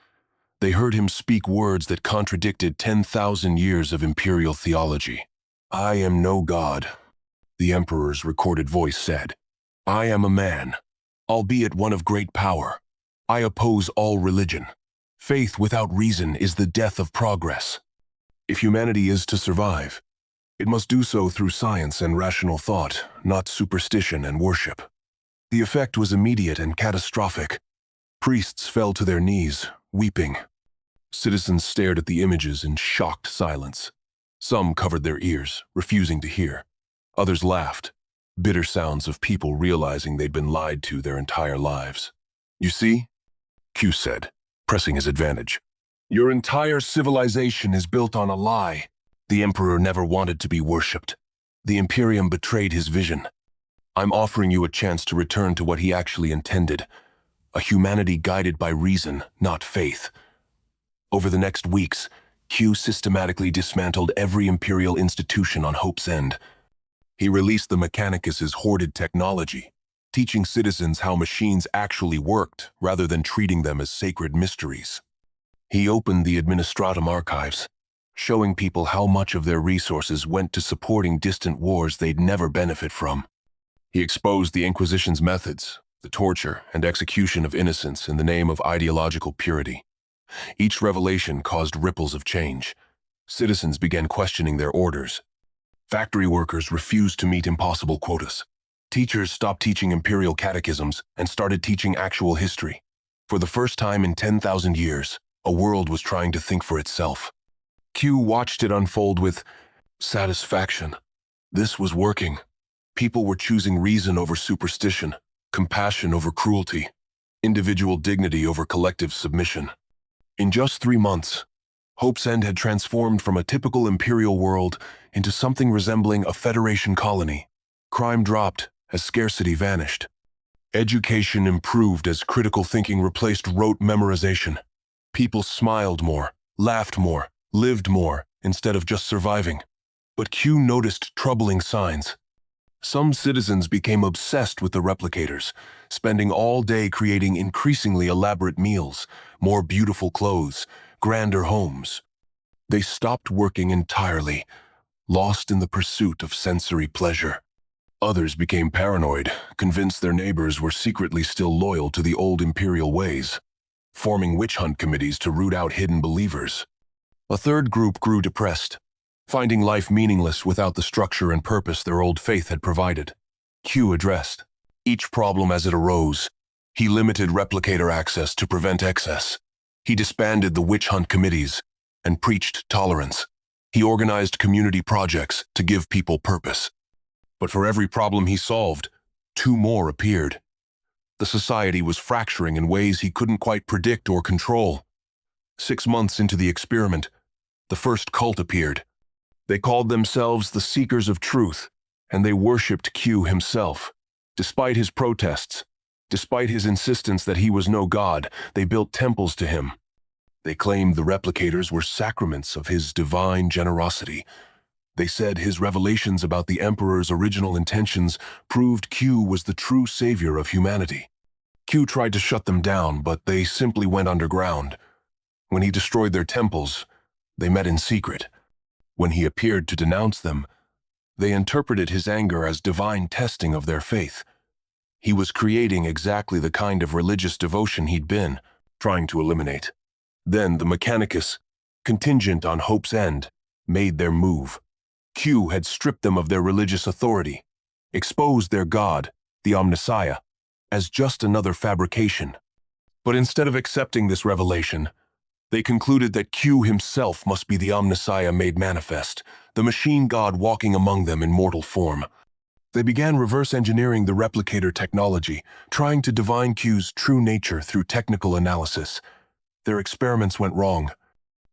They heard him speak words that contradicted 10,000 years of imperial theology. "I am no god," the emperor's recorded voice said. "I am a man, albeit one of great power. I oppose all religion. Faith without reason is the death of progress. If humanity is to survive, it must do so through science and rational thought, not superstition and worship." The effect was immediate and catastrophic. Priests fell to their knees, weeping. Citizens stared at the images in shocked silence. Some covered their ears, refusing to hear. Others laughed, bitter sounds of people realizing they'd been lied to their entire lives. "You see?" Q said, pressing his advantage. Your entire civilization is built on a lie. The Emperor never wanted to be worshipped. The Imperium betrayed his vision. I'm offering you a chance to return to what he actually intended. A humanity guided by reason, not faith. Over the next weeks, Q systematically dismantled every Imperial institution on Hope's End. He released the Mechanicus's hoarded technology, teaching citizens how machines actually worked rather than treating them as sacred mysteries. He opened the Administratum archives, showing people how much of their resources went to supporting distant wars they'd never benefit from. He exposed the Inquisition's methods, the torture and execution of innocents in the name of ideological purity. Each revelation caused ripples of change. Citizens began questioning their orders. Factory workers refused to meet impossible quotas. Teachers stopped teaching imperial catechisms and started teaching actual history. For the first time in 10,000 years, a world was trying to think for itself. Q watched it unfold with satisfaction. This was working. People were choosing reason over superstition, compassion over cruelty, individual dignity over collective submission. In just 3 months, Hope's End had transformed from a typical imperial world into something resembling a Federation colony. Crime dropped as scarcity vanished. Education improved as critical thinking replaced rote memorization. People smiled more, laughed more, lived more, instead of just surviving. But Q noticed troubling signs. Some citizens became obsessed with the replicators, spending all day creating increasingly elaborate meals, more beautiful clothes, grander homes. They stopped working entirely, lost in the pursuit of sensory pleasure. Others became paranoid, convinced their neighbors were secretly still loyal to the old imperial ways, forming witch hunt committees to root out hidden believers. A third group grew depressed, finding life meaningless without the structure and purpose their old faith had provided. Q addressed each problem as it arose. He limited replicator access to prevent excess. He disbanded the witch hunt committees and preached tolerance. He organized community projects to give people purpose. But for every problem he solved, 2 more appeared. The society was fracturing in ways he couldn't quite predict or control. 6 months into the experiment, the first cult appeared. They called themselves the Seekers of Truth, and they worshipped Q himself. Despite his protests, despite his insistence that he was no god, they built temples to him. They claimed the replicators were sacraments of his divine generosity. They said his revelations about the Emperor's original intentions proved Q was the true savior of humanity. Q tried to shut them down, but they simply went underground. When he destroyed their temples, they met in secret. When he appeared to denounce them, they interpreted his anger as divine testing of their faith. He was creating exactly the kind of religious devotion he'd been trying to eliminate. Then the Mechanicus, contingent on Hope's End, made their move. Q had stripped them of their religious authority, exposed their god, the Omnissiah, as just another fabrication. But instead of accepting this revelation, they concluded that Q himself must be the Omnissiah made manifest, the machine god walking among them in mortal form. They began reverse engineering the replicator technology, trying to divine Q's true nature through technical analysis. Their experiments went wrong.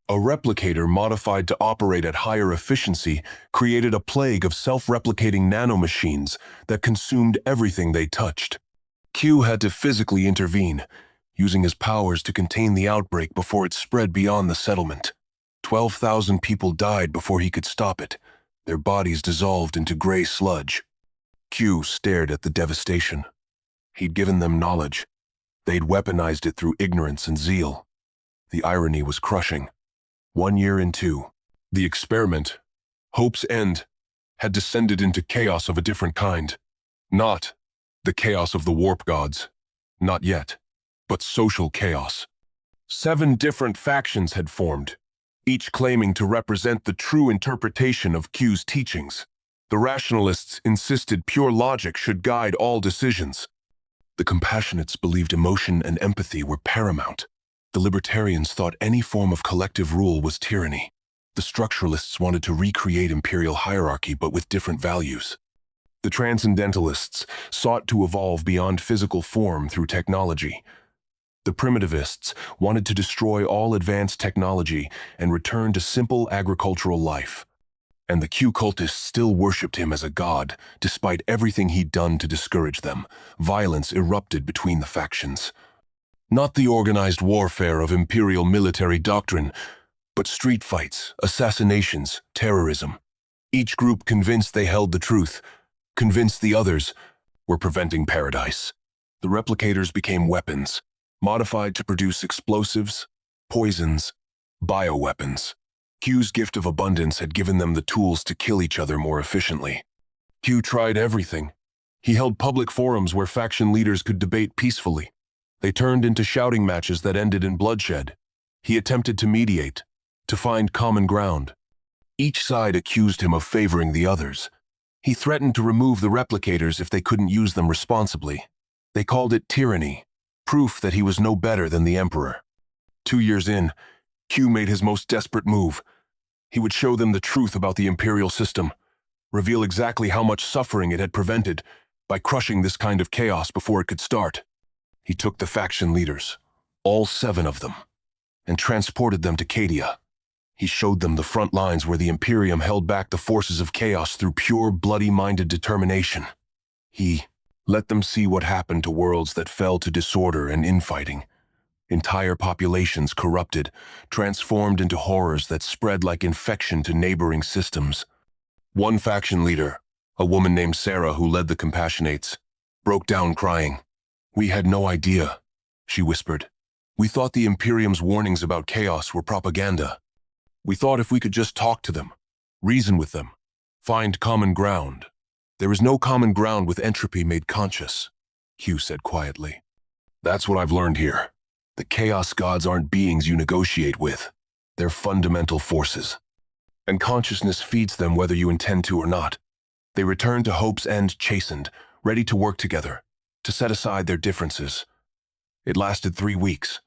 A replicator modified to operate at higher efficiency created a plague of self-replicating nanomachines that consumed everything they touched. Q had to physically intervene, using his powers to contain the outbreak before it spread beyond the settlement. 12,000 people died before he could stop it, their bodies dissolved into gray sludge. Q stared at the devastation. He'd given them knowledge. They'd weaponized it through ignorance and zeal. The irony was crushing. 1 year into the experiment, Hope's End had descended into chaos of a different kind. Not the chaos of the warp gods. Not yet. But social chaos. 7 different factions had formed, each claiming to represent the true interpretation of Q's teachings. The rationalists insisted pure logic should guide all decisions. The compassionates believed emotion and empathy were paramount. The libertarians thought any form of collective rule was tyranny. The structuralists wanted to recreate imperial hierarchy but with different values. The transcendentalists sought to evolve beyond physical form through technology. The primitivists wanted to destroy all advanced technology and return to simple agricultural life. And the Q cultists still worshipped him as a god, despite everything he'd done to discourage them. Violence erupted between the factions. Not the organized warfare of imperial military doctrine, but street fights, assassinations, terrorism. Each group convinced they held the truth, convinced the others were preventing paradise. The replicators became weapons, modified to produce explosives, poisons, bioweapons. Q's gift of abundance had given them the tools to kill each other more efficiently. Q tried everything. He held public forums where faction leaders could debate peacefully. They turned into shouting matches that ended in bloodshed. He attempted to mediate, to find common ground. Each side accused him of favoring the others. He threatened to remove the replicators if they couldn't use them responsibly. They called it tyranny, proof that he was no better than the Emperor. 2 years in, Q made his most desperate move. He would show them the truth about the Imperial system, reveal exactly how much suffering it had prevented by crushing this kind of chaos before it could start. He took the faction leaders, all 7 of them, and transported them to Cadia. He showed them the front lines where the Imperium held back the forces of chaos through pure, bloody-minded determination. He let them see what happened to worlds that fell to disorder and infighting. Entire populations corrupted, transformed into horrors that spread like infection to neighboring systems. One faction leader, a woman named Sarah who led the Compassionates, broke down crying. "We had no idea," she whispered. "We thought the Imperium's warnings about chaos were propaganda. We thought if we could just talk to them, reason with them, find common ground." "There is no common ground with entropy made conscious," Q said quietly. "That's what I've learned here. The chaos gods aren't beings you negotiate with. They're fundamental forces. And consciousness feeds them whether you intend to or not." They returned to Hope's End chastened, ready to work together, to set aside their differences. It lasted 3 weeks.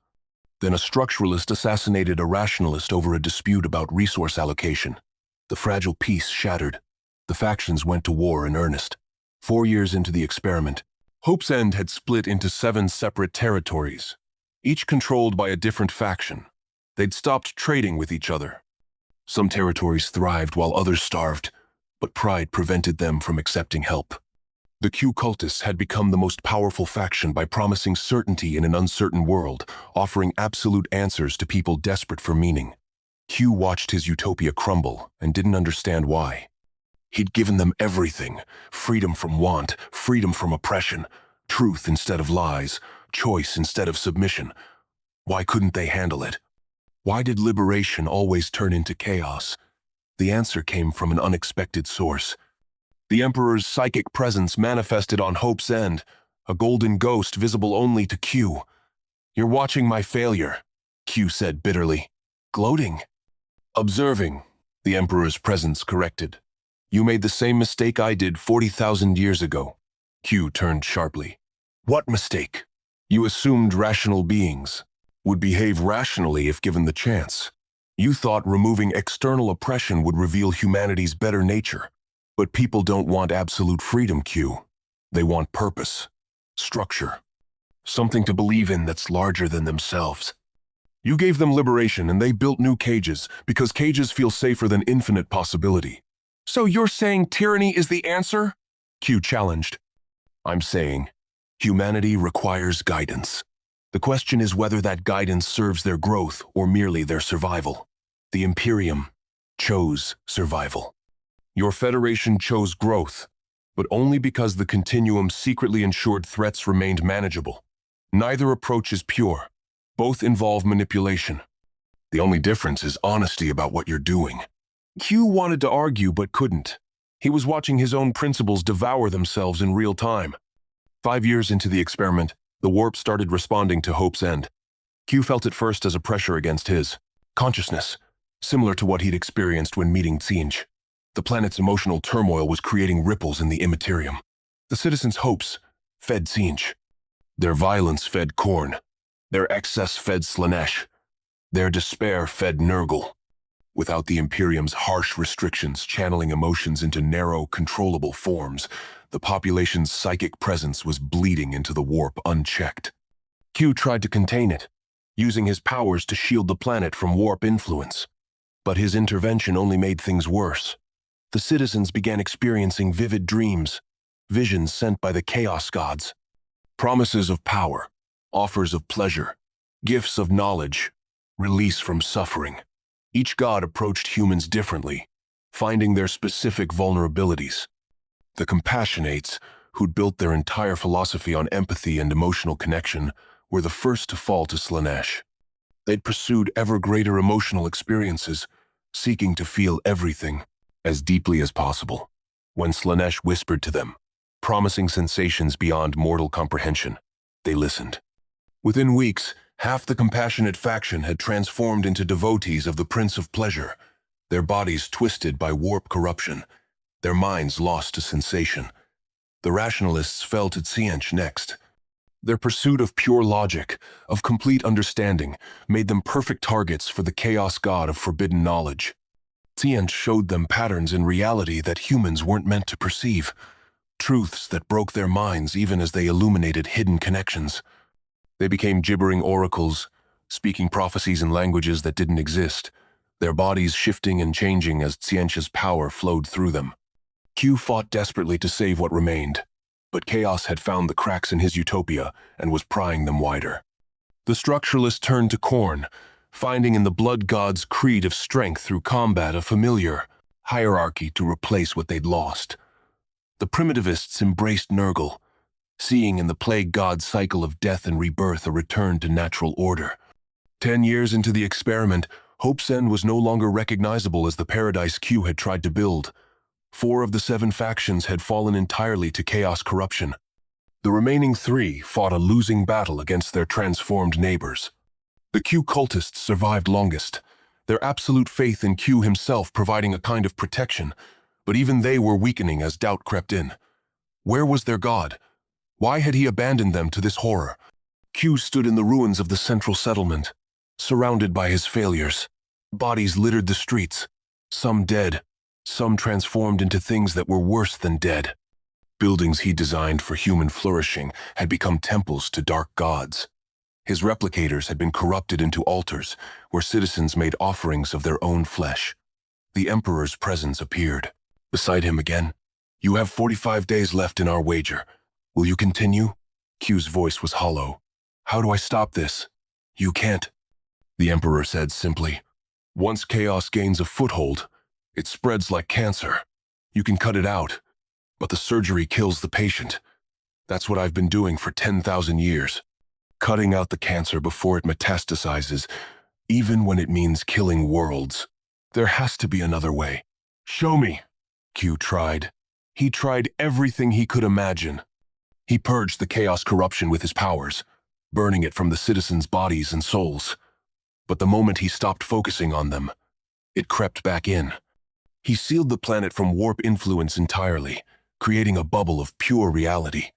Then a structuralist assassinated a rationalist over a dispute about resource allocation. The fragile peace shattered. The factions went to war in earnest. 4 years into the experiment, Hope's End had split into 7 separate territories, each controlled by a different faction. They'd stopped trading with each other. Some territories thrived while others starved, but pride prevented them from accepting help. The Q cultists had become the most powerful faction by promising certainty in an uncertain world, offering absolute answers to people desperate for meaning. Q watched his utopia crumble and didn't understand why. He'd given them everything: freedom from want, freedom from oppression, truth instead of lies, choice instead of submission. Why couldn't they handle it? Why did liberation always turn into chaos? The answer came from an unexpected source. The Emperor's psychic presence manifested on Hope's End, a golden ghost visible only to Q. "You're watching my failure," Q said bitterly. "Gloating." "Observing," the Emperor's presence corrected. "You made the same mistake I did 40,000 years ago." Q turned sharply. "What mistake?" "You assumed rational beings would behave rationally if given the chance. You thought removing external oppression would reveal humanity's better nature. But people don't want absolute freedom, Q. They want purpose, structure, something to believe in that's larger than themselves. You gave them liberation and they built new cages because cages feel safer than infinite possibility." "So you're saying tyranny is the answer?" Q challenged. "I'm saying humanity requires guidance. The question is whether that guidance serves their growth or merely their survival. The Imperium chose survival. Your Federation chose growth, but only because the continuum secretly ensured threats remained manageable. Neither approach is pure. Both involve manipulation. The only difference is honesty about what you're doing." Q wanted to argue but couldn't. He was watching his own principles devour themselves in real time. 5 years into the experiment, the warp started responding to Hope's End. Q felt it first as a pressure against his consciousness, similar to what he'd experienced when meeting Tsinj. The planet's emotional turmoil was creating ripples in the Imperium. The citizens' hopes fed Tsinj. Their violence fed Khorne. Their excess fed Slaanesh. Their despair fed Nurgle. Without the Imperium's harsh restrictions channeling emotions into narrow, controllable forms, the population's psychic presence was bleeding into the warp unchecked. Q tried to contain it, using his powers to shield the planet from warp influence. But his intervention only made things worse. The citizens began experiencing vivid dreams, visions sent by the chaos gods. Promises of power, offers of pleasure, gifts of knowledge, release from suffering. Each god approached humans differently, finding their specific vulnerabilities. The Compassionates, who'd built their entire philosophy on empathy and emotional connection, were the first to fall to Slaanesh. They'd pursued ever greater emotional experiences, seeking to feel everything as deeply as possible. When Slaanesh whispered to them, promising sensations beyond mortal comprehension, they listened. Within weeks, half the compassionate faction had transformed into devotees of the Prince of Pleasure, their bodies twisted by warp corruption, their minds lost to sensation. The rationalists fell to Tzeentch next. Their pursuit of pure logic, of complete understanding, made them perfect targets for the chaos god of forbidden knowledge. Tzeentch showed them patterns in reality that humans weren't meant to perceive, truths that broke their minds even as they illuminated hidden connections. They became gibbering oracles, speaking prophecies in languages that didn't exist, their bodies shifting and changing as Tzeentch's power flowed through them. Q fought desperately to save what remained, but chaos had found the cracks in his utopia and was prying them wider. The structuralists turned to Khorne, finding in the blood god's creed of strength through combat a familiar hierarchy to replace what they'd lost. The primitivists embraced Nurgle, seeing in the plague god's cycle of death and rebirth a return to natural order. 10 years into the experiment, Hope's End was no longer recognizable as the paradise Q had tried to build. 4 of the 7 factions had fallen entirely to chaos corruption. The remaining 3 fought a losing battle against their transformed neighbors. The Q cultists survived longest, their absolute faith in Q himself providing a kind of protection, but even they were weakening as doubt crept in. Where was their god? Why had he abandoned them to this horror? Q stood in the ruins of the central settlement, surrounded by his failures. Bodies littered the streets, some dead, some transformed into things that were worse than dead. Buildings he designed for human flourishing had become temples to dark gods. His replicators had been corrupted into altars, where citizens made offerings of their own flesh. The Emperor's presence appeared. Beside him again. "You have 45 days left in our wager. Will you continue?" Q's voice was hollow. "How do I stop this?" "You can't," the Emperor said simply. "Once chaos gains a foothold, it spreads like cancer. You can cut it out, but the surgery kills the patient. That's what I've been doing for 10,000 years. Cutting out the cancer before it metastasizes, even when it means killing worlds. There has to be another way. Show me." Q tried. He tried everything he could imagine. He purged the chaos corruption with his powers, burning it from the citizens' bodies and souls. But the moment he stopped focusing on them, it crept back in. He sealed the planet from warp influence entirely, creating a bubble of pure reality.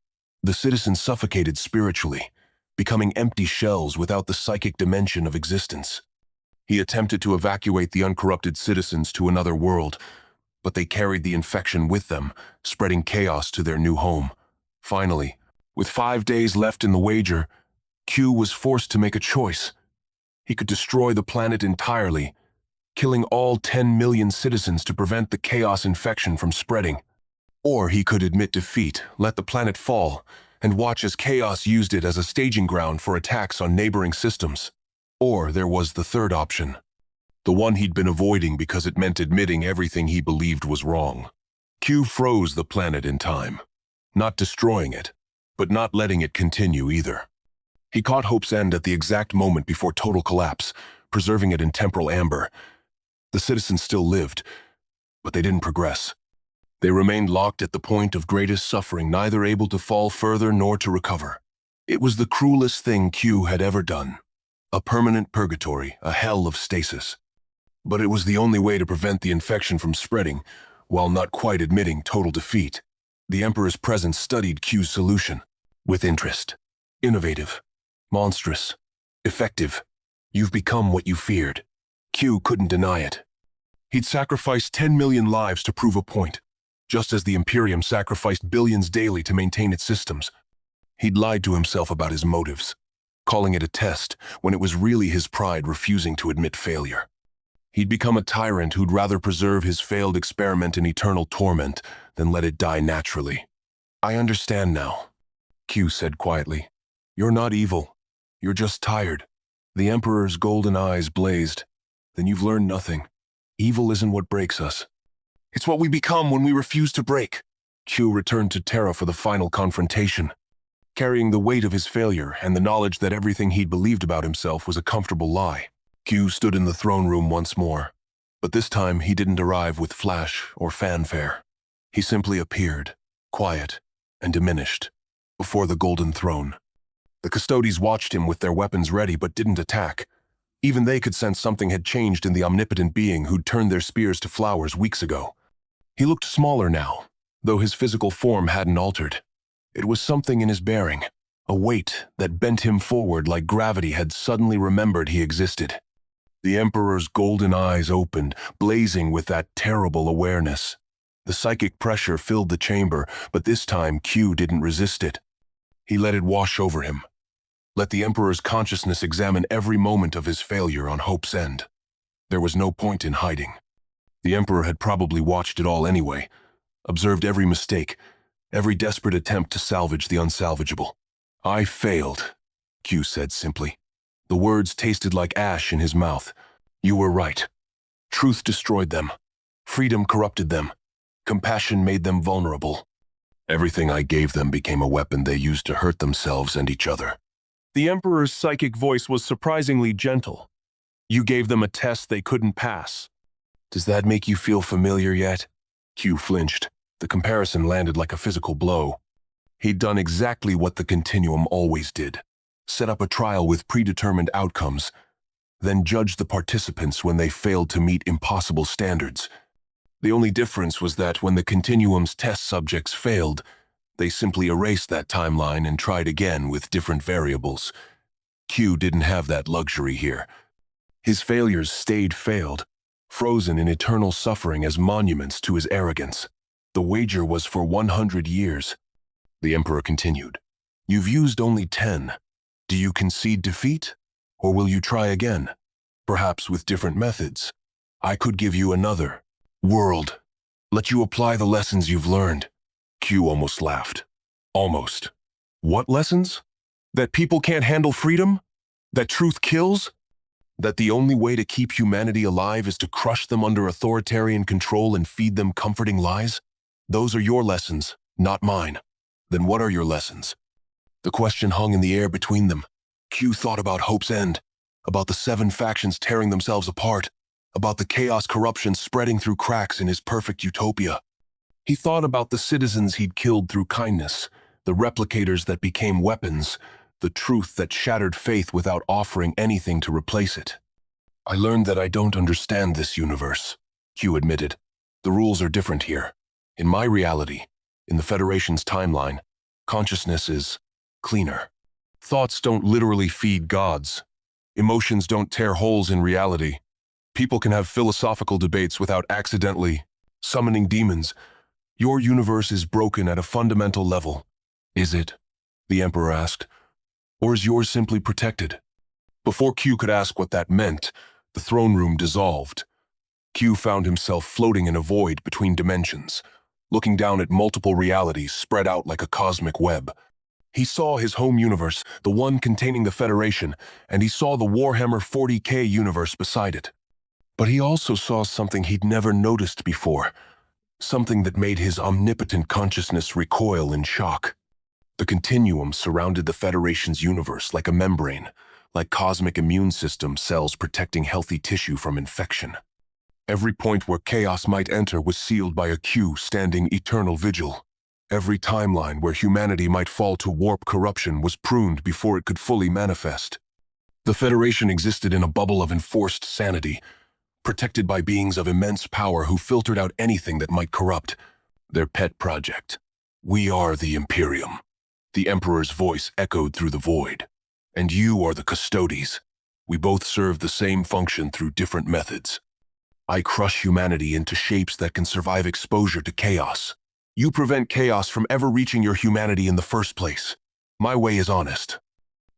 The citizens suffocated spiritually, becoming empty shells without the psychic dimension of existence. He attempted to evacuate the uncorrupted citizens to another world, but they carried the infection with them, spreading chaos to their new home. Finally, with 5 days left in the wager, Q was forced to make a choice. He could destroy the planet entirely, killing all 10 million citizens to prevent the chaos infection from spreading. Or he could admit defeat, let the planet fall, and watch as chaos used it as a staging ground for attacks on neighboring systems. Or there was the third option, the one he'd been avoiding because it meant admitting everything he believed was wrong. Q froze the planet in time, not destroying it, but not letting it continue either. He caught Hope's End at the exact moment before total collapse, preserving it in temporal amber. The citizens still lived, but they didn't progress. They remained locked at the point of greatest suffering, neither able to fall further nor to recover. It was the cruelest thing Q had ever done. A permanent purgatory, a hell of stasis. But it was the only way to prevent the infection from spreading, while not quite admitting total defeat. The Emperor's presence studied Q's solution with interest. Innovative, monstrous, effective. You've become what you feared. Q couldn't deny it. He'd sacrificed 10 million lives to prove a point, just as the Imperium sacrificed billions daily to maintain its systems. He'd lied to himself about his motives. calling it a test when it was really his pride refusing to admit failure. He'd become a tyrant who'd rather preserve his failed experiment in eternal torment than let it die naturally. "I understand now," Q said quietly. "You're not evil. You're just tired." The Emperor's golden eyes blazed. "Then you've learned nothing. Evil isn't what breaks us. It's what we become when we refuse to break." Q returned to Terra for the final confrontation. Carrying the weight of his failure and the knowledge that everything he'd believed about himself was a comfortable lie, Q stood in the throne room once more. But this time he didn't arrive with flash or fanfare. He simply appeared, quiet and diminished, before the golden throne. The Custodes watched him with their weapons ready but didn't attack. Even they could sense something had changed in the omnipotent being who'd turned their spears to flowers weeks ago. He looked smaller now, though his physical form hadn't altered. It was something in his bearing, a weight that bent him forward like gravity had suddenly remembered he existed. The Emperor's golden eyes opened, blazing with that terrible awareness. The psychic pressure filled the chamber, but this time Q didn't resist it. He let it wash over him. Let the Emperor's consciousness examine every moment of his failure on Hope's End. There was no point in hiding. The Emperor had probably watched it all anyway, observed every mistake, every desperate attempt to salvage the unsalvageable. "I failed," Q said simply. The words tasted like ash in his mouth. "You were right. Truth destroyed them. Freedom corrupted them. Compassion made them vulnerable. Everything I gave them became a weapon they used to hurt themselves and each other." The Emperor's psychic voice was surprisingly gentle. "You gave them a test they couldn't pass." "Does that make you feel familiar yet?" Q flinched. The comparison landed like a physical blow. He'd done exactly what the Continuum always did. Set up a trial with predetermined outcomes, then judge the participants when they failed to meet impossible standards. The only difference was that when the Continuum's test subjects failed, they simply erased that timeline and tried again with different variables. Q didn't have that luxury here. His failures stayed failed, frozen in eternal suffering as monuments to his arrogance. The wager was for 100 years. The Emperor continued. "You've used only 10. Do you concede defeat? Or will you try again? Perhaps with different methods. I could give you another world. Let you apply the lessons you've learned." Q almost laughed. Almost. What lessons? That people can't handle freedom? That truth kills? That the only way to keep humanity alive is to crush them under authoritarian control and feed them comforting lies? Those are your lessons, not mine. Then what are your lessons? The question hung in the air between them. Q thought about Hope's End, about the 7 factions tearing themselves apart, about the chaos corruption spreading through cracks in his perfect utopia. He thought about the citizens he'd killed through kindness, the replicators that became weapons, the truth that shattered faith without offering anything to replace it. "I learned that I don't understand this universe," Q admitted. "The rules are different here. In my reality, in the Federation's timeline, consciousness is cleaner. Thoughts don't literally feed gods. Emotions don't tear holes in reality. People can have philosophical debates without accidentally summoning demons. Your universe is broken at a fundamental level." "Is it?" the Emperor asked. "Or is yours simply protected?" Before Q could ask what that meant, the throne room dissolved. Q found himself floating in a void between dimensions, looking down at multiple realities spread out like a cosmic web. He saw his home universe, the one containing the Federation, and he saw the Warhammer 40K universe beside it. But he also saw something he'd never noticed before, something that made his omnipotent consciousness recoil in shock. The Continuum surrounded the Federation's universe like a membrane, like cosmic immune system cells protecting healthy tissue from infection. Every point where chaos might enter was sealed by a Q standing eternal vigil. Every timeline where humanity might fall to warp corruption was pruned before it could fully manifest. The Federation existed in a bubble of enforced sanity, protected by beings of immense power who filtered out anything that might corrupt. Their pet project. "We are the Imperium." The Emperor's voice echoed through the void. "And you are the Custodes. We both serve the same function through different methods. I crush humanity into shapes that can survive exposure to chaos. You prevent chaos from ever reaching your humanity in the first place. My way is honest.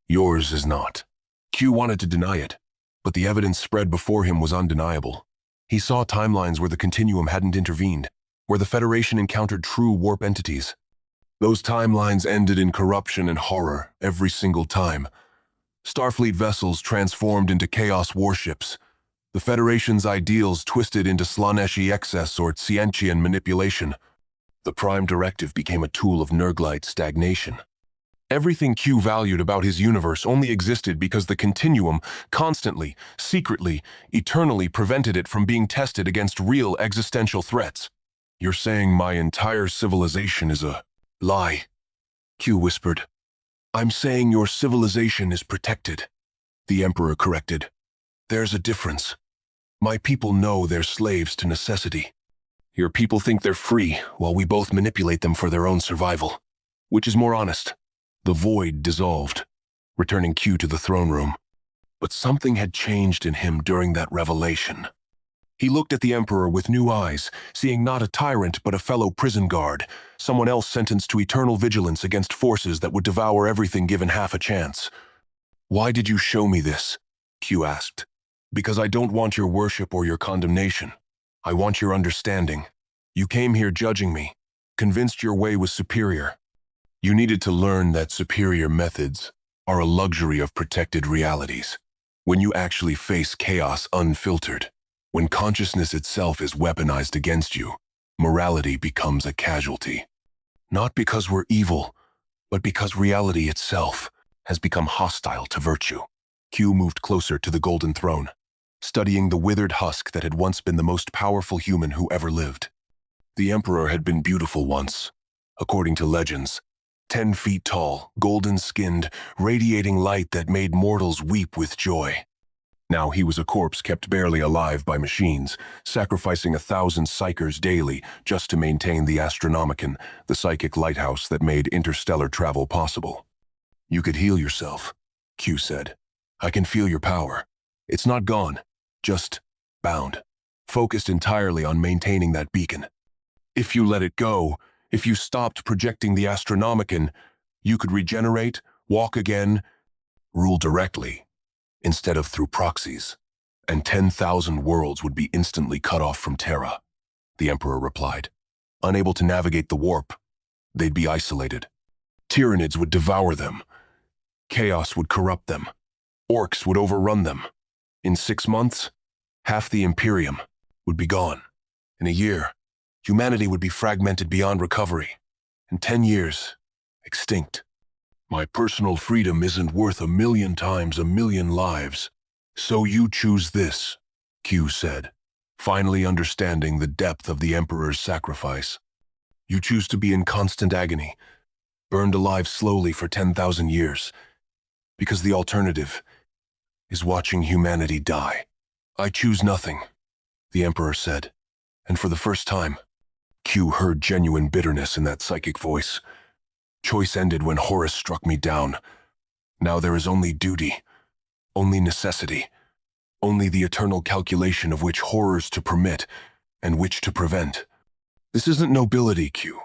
Yours is not. Q wanted to deny it, but the evidence spread before him was undeniable. He saw timelines where the Continuum hadn't intervened, where the Federation encountered true warp entities. Those timelines ended in corruption and horror every single time. Starfleet vessels transformed into Chaos warships. The Federation's ideals twisted into Slaneshi excess or Tsiantian manipulation. The Prime Directive became a tool of Nurglite stagnation. Everything Q valued about his universe only existed because the Continuum constantly, secretly, eternally prevented it from being tested against real existential threats. You're saying my entire civilization is a lie, Q whispered. I'm saying your civilization is protected, the Emperor corrected. There's a difference. My people know they're slaves to necessity. Your people think they're free, while we both manipulate them for their own survival. Which is more honest? The void dissolved, returning Q to the throne room. But something had changed in him during that revelation. He looked at the Emperor with new eyes, seeing not a tyrant but a fellow prison guard, someone else sentenced to eternal vigilance against forces that would devour everything given half a chance. Why did you show me this? Q asked. Because I don't want your worship or your condemnation. I want your understanding. You came here judging me, convinced your way was superior. You needed to learn that superior methods are a luxury of protected realities. When you actually face chaos unfiltered, when consciousness itself is weaponized against you, morality becomes a casualty. Not because we're evil, but because reality itself has become hostile to virtue. Q moved closer to the golden throne, studying the withered husk that had once been the most powerful human who ever lived. The Emperor had been beautiful once, according to legends. 10 feet tall, golden-skinned, radiating light that made mortals weep with joy. Now he was a corpse kept barely alive by machines, sacrificing 1,000 psychers daily just to maintain the Astronomicon, the psychic lighthouse that made interstellar travel possible. You could heal yourself, Q said. I can feel your power. It's not gone, just bound, focused entirely on maintaining that beacon. If you let it go, if you stopped projecting the Astronomicon, you could regenerate, walk again, rule directly, instead of through proxies, and 10,000 worlds would be instantly cut off from Terra, the Emperor replied. Unable to navigate the warp, they'd be isolated. Tyranids would devour them. Chaos would corrupt them. Orcs would overrun them. In 6 months, half the Imperium would be gone. In a year, humanity would be fragmented beyond recovery. In 10 years, extinct. My personal freedom isn't worth 1,000,000 times 1,000,000 lives. So you choose this, Q said, finally understanding the depth of the Emperor's sacrifice. You choose to be in constant agony, burned alive slowly for 10,000 years, because the alternative is watching humanity die. I choose nothing, the Emperor said, and for the first time, Q heard genuine bitterness in that psychic voice. Choice ended when Horus struck me down. Now there is only duty, only necessity, only the eternal calculation of which horrors to permit and which to prevent. This isn't nobility, Q.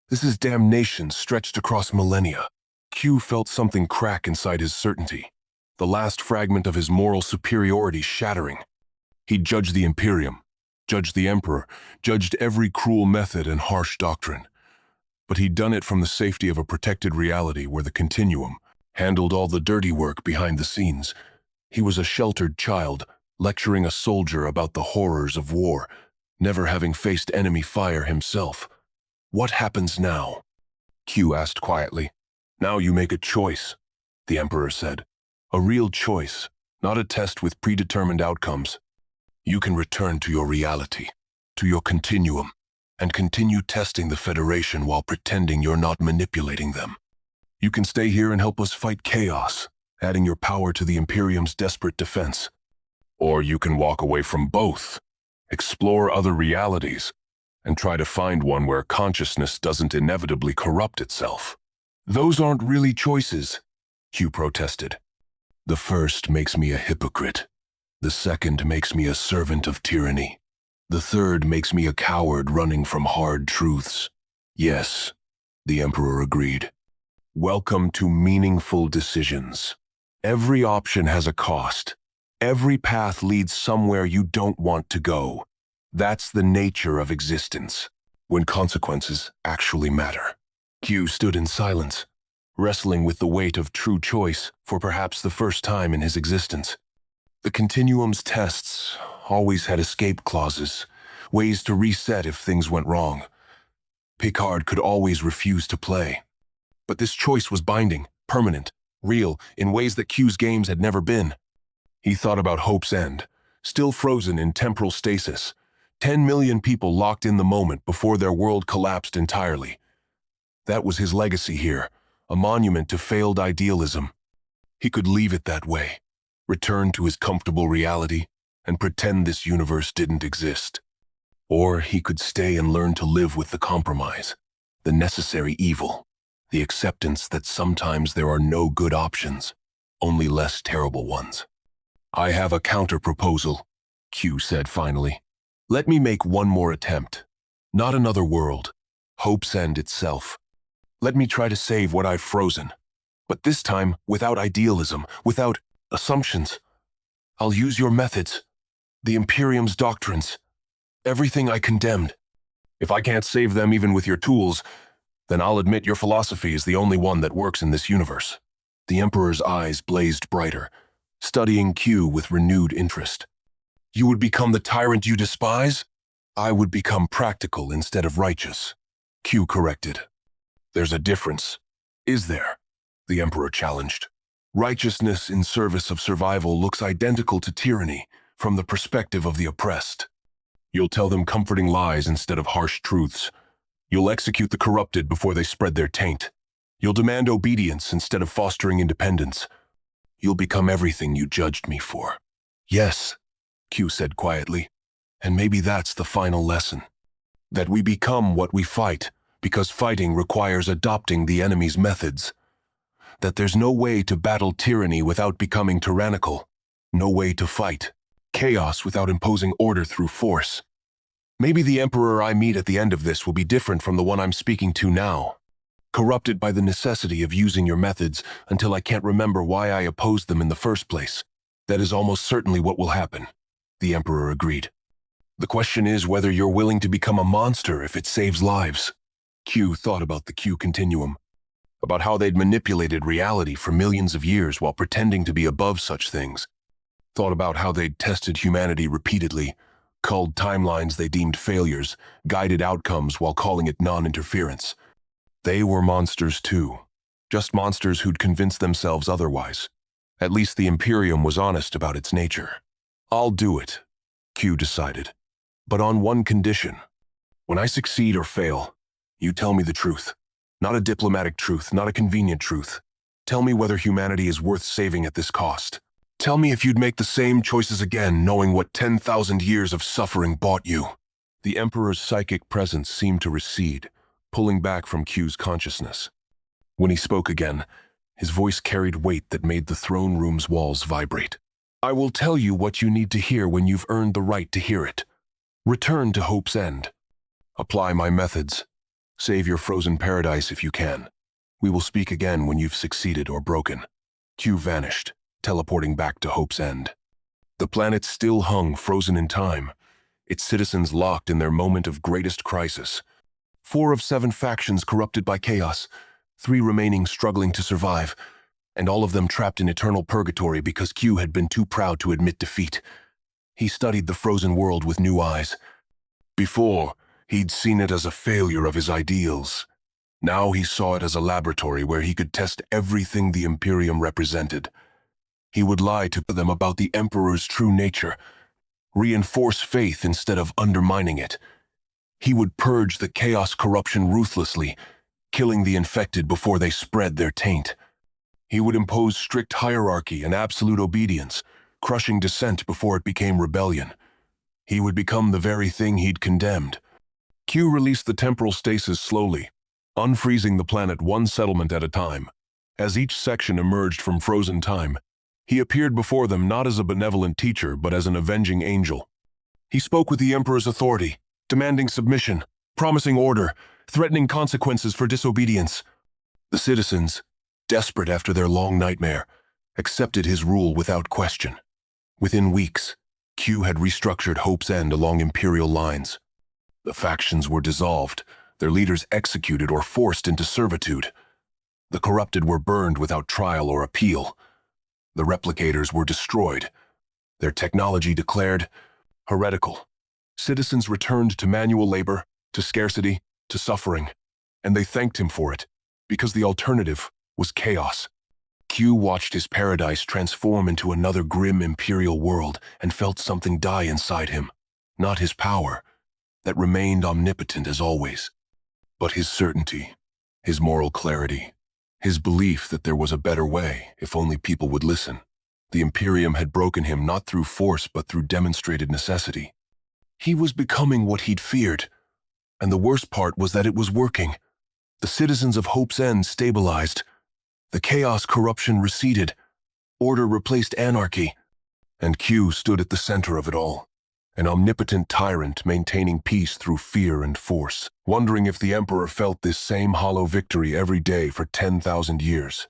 This is damnation stretched across millennia. Q felt something crack inside his certainty, the last fragment of his moral superiority shattering. He'd judged the Imperium, judged the Emperor, judged every cruel method and harsh doctrine. But he'd done it from the safety of a protected reality where the Continuum handled all the dirty work behind the scenes. He was a sheltered child, lecturing a soldier about the horrors of war, never having faced enemy fire himself. What happens now? Q asked quietly. Now you make a choice, the Emperor said. A real choice, not a test with predetermined outcomes. You can return to your reality, to your Continuum, and continue testing the Federation while pretending you're not manipulating them. You can stay here and help us fight chaos, adding your power to the Imperium's desperate defense. Or you can walk away from both, explore other realities, and try to find one where consciousness doesn't inevitably corrupt itself. Those aren't really choices, Q protested. The first makes me a hypocrite. The second makes me a servant of tyranny. The third makes me a coward running from hard truths. Yes, the Emperor agreed. Welcome to meaningful decisions. Every option has a cost. Every path leads somewhere you don't want to go. That's the nature of existence, when consequences actually matter. Q stood in silence, wrestling with the weight of true choice for perhaps the first time in his existence. The Continuum's tests always had escape clauses, ways to reset if things went wrong. Picard could always refuse to play. But this choice was binding, permanent, real, in ways that Q's games had never been. He thought about Hope's End, still frozen in temporal stasis. 10 million people locked in the moment before their world collapsed entirely. That was his legacy here, a monument to failed idealism. He could leave it that way, return to his comfortable reality, and pretend this universe didn't exist. Or he could stay and learn to live with the compromise, the necessary evil, the acceptance that sometimes there are no good options, only less terrible ones. I have a counter-proposal, Q said finally. Let me make one more attempt. Not another world, Hope's End itself. Let me try to save what I've frozen. But this time, without idealism, without assumptions. I'll use your methods, the Imperium's doctrines, everything I condemned. If I can't save them even with your tools, then I'll admit your philosophy is the only one that works in this universe. The Emperor's eyes blazed brighter, studying Q with renewed interest. You would become the tyrant you despise? I would become practical instead of righteous, Q corrected. There's a difference. Is there? The Emperor challenged. Righteousness in service of survival looks identical to tyranny from the perspective of the oppressed. You'll tell them comforting lies instead of harsh truths. You'll execute the corrupted before they spread their taint. You'll demand obedience instead of fostering independence. You'll become everything you judged me for. Yes, Q said quietly, and maybe that's the final lesson. That we become what we fight, because fighting requires adopting the enemy's methods. That there's no way to battle tyranny without becoming tyrannical. No way to fight chaos without imposing order through force. Maybe the Emperor I meet at the end of this will be different from the one I'm speaking to now. Corrupted by the necessity of using your methods until I can't remember why I opposed them in the first place. That is almost certainly what will happen, the Emperor agreed. The question is whether you're willing to become a monster if it saves lives. Q thought about the Q Continuum, about how they'd manipulated reality for millions of years while pretending to be above such things. Thought about how they'd tested humanity repeatedly, culled timelines they deemed failures, guided outcomes while calling it non-interference. They were monsters too, just monsters who'd convinced themselves otherwise. At least the Imperium was honest about its nature. I'll do it, Q decided, but on one condition. When I succeed or fail, you tell me the truth. Not a diplomatic truth, not a convenient truth. Tell me whether humanity is worth saving at this cost. Tell me if you'd make the same choices again, knowing what 10,000 years of suffering bought you. The Emperor's psychic presence seemed to recede, pulling back from Q's consciousness. When he spoke again, his voice carried weight that made the throne room's walls vibrate. I will tell you what you need to hear when you've earned the right to hear it. Return to Hope's End. Apply my methods. Save your frozen paradise if you can. We will speak again when you've succeeded or broken. Q vanished, teleporting back to Hope's End. The planet still hung frozen in time, its citizens locked in their moment of greatest crisis. 4 of 7 factions corrupted by chaos, 3 remaining struggling to survive, and all of them trapped in eternal purgatory because Q had been too proud to admit defeat. He studied the frozen world with new eyes. Before, he'd seen it as a failure of his ideals. Now he saw it as a laboratory where he could test everything the Imperium represented. He would lie to them about the Emperor's true nature, reinforce faith instead of undermining it. He would purge the chaos corruption ruthlessly, killing the infected before they spread their taint. He would impose strict hierarchy and absolute obedience, crushing dissent before it became rebellion. He would become the very thing he'd condemned. Q released the temporal stasis slowly, unfreezing the planet one settlement at a time. As each section emerged from frozen time, he appeared before them not as a benevolent teacher but as an avenging angel. He spoke with the Emperor's authority, demanding submission, promising order, threatening consequences for disobedience. The citizens, desperate after their long nightmare, accepted his rule without question. Within weeks, Q had restructured Hope's End along Imperial lines. The factions were dissolved, their leaders executed or forced into servitude. The corrupted were burned without trial or appeal. The replicators were destroyed, their technology declared heretical. Citizens returned to manual labor, to scarcity, to suffering, and they thanked him for it, because the alternative was chaos. Q watched his paradise transform into another grim imperial world and felt something die inside him. Not his power, that remained omnipotent as always, but his certainty, his moral clarity, his belief that there was a better way if only people would listen. The Imperium had broken him not through force but through demonstrated necessity. He was becoming what he'd feared, and the worst part was that it was working. The citizens of Hope's End stabilized. The chaos corruption receded. Order replaced anarchy. And Q stood at the center of it all, an omnipotent tyrant maintaining peace through fear and force, wondering if the Emperor felt this same hollow victory every day for 10,000 years.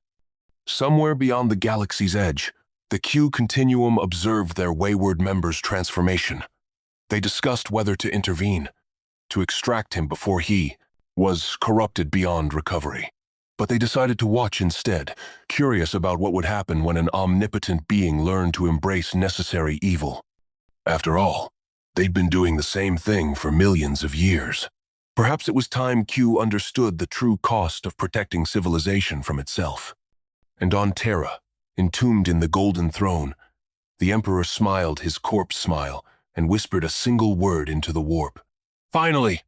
Somewhere beyond the galaxy's edge, the Q Continuum observed their wayward members' transformation. They discussed whether to intervene, to extract him before he was corrupted beyond recovery. But they decided to watch instead, curious about what would happen when an omnipotent being learned to embrace necessary evil. After all, they'd been doing the same thing for millions of years. Perhaps it was time Q understood the true cost of protecting civilization from itself. And on Terra, entombed in the Golden Throne, the Emperor smiled his corpse smile and whispered a single word into the warp. "Finally!"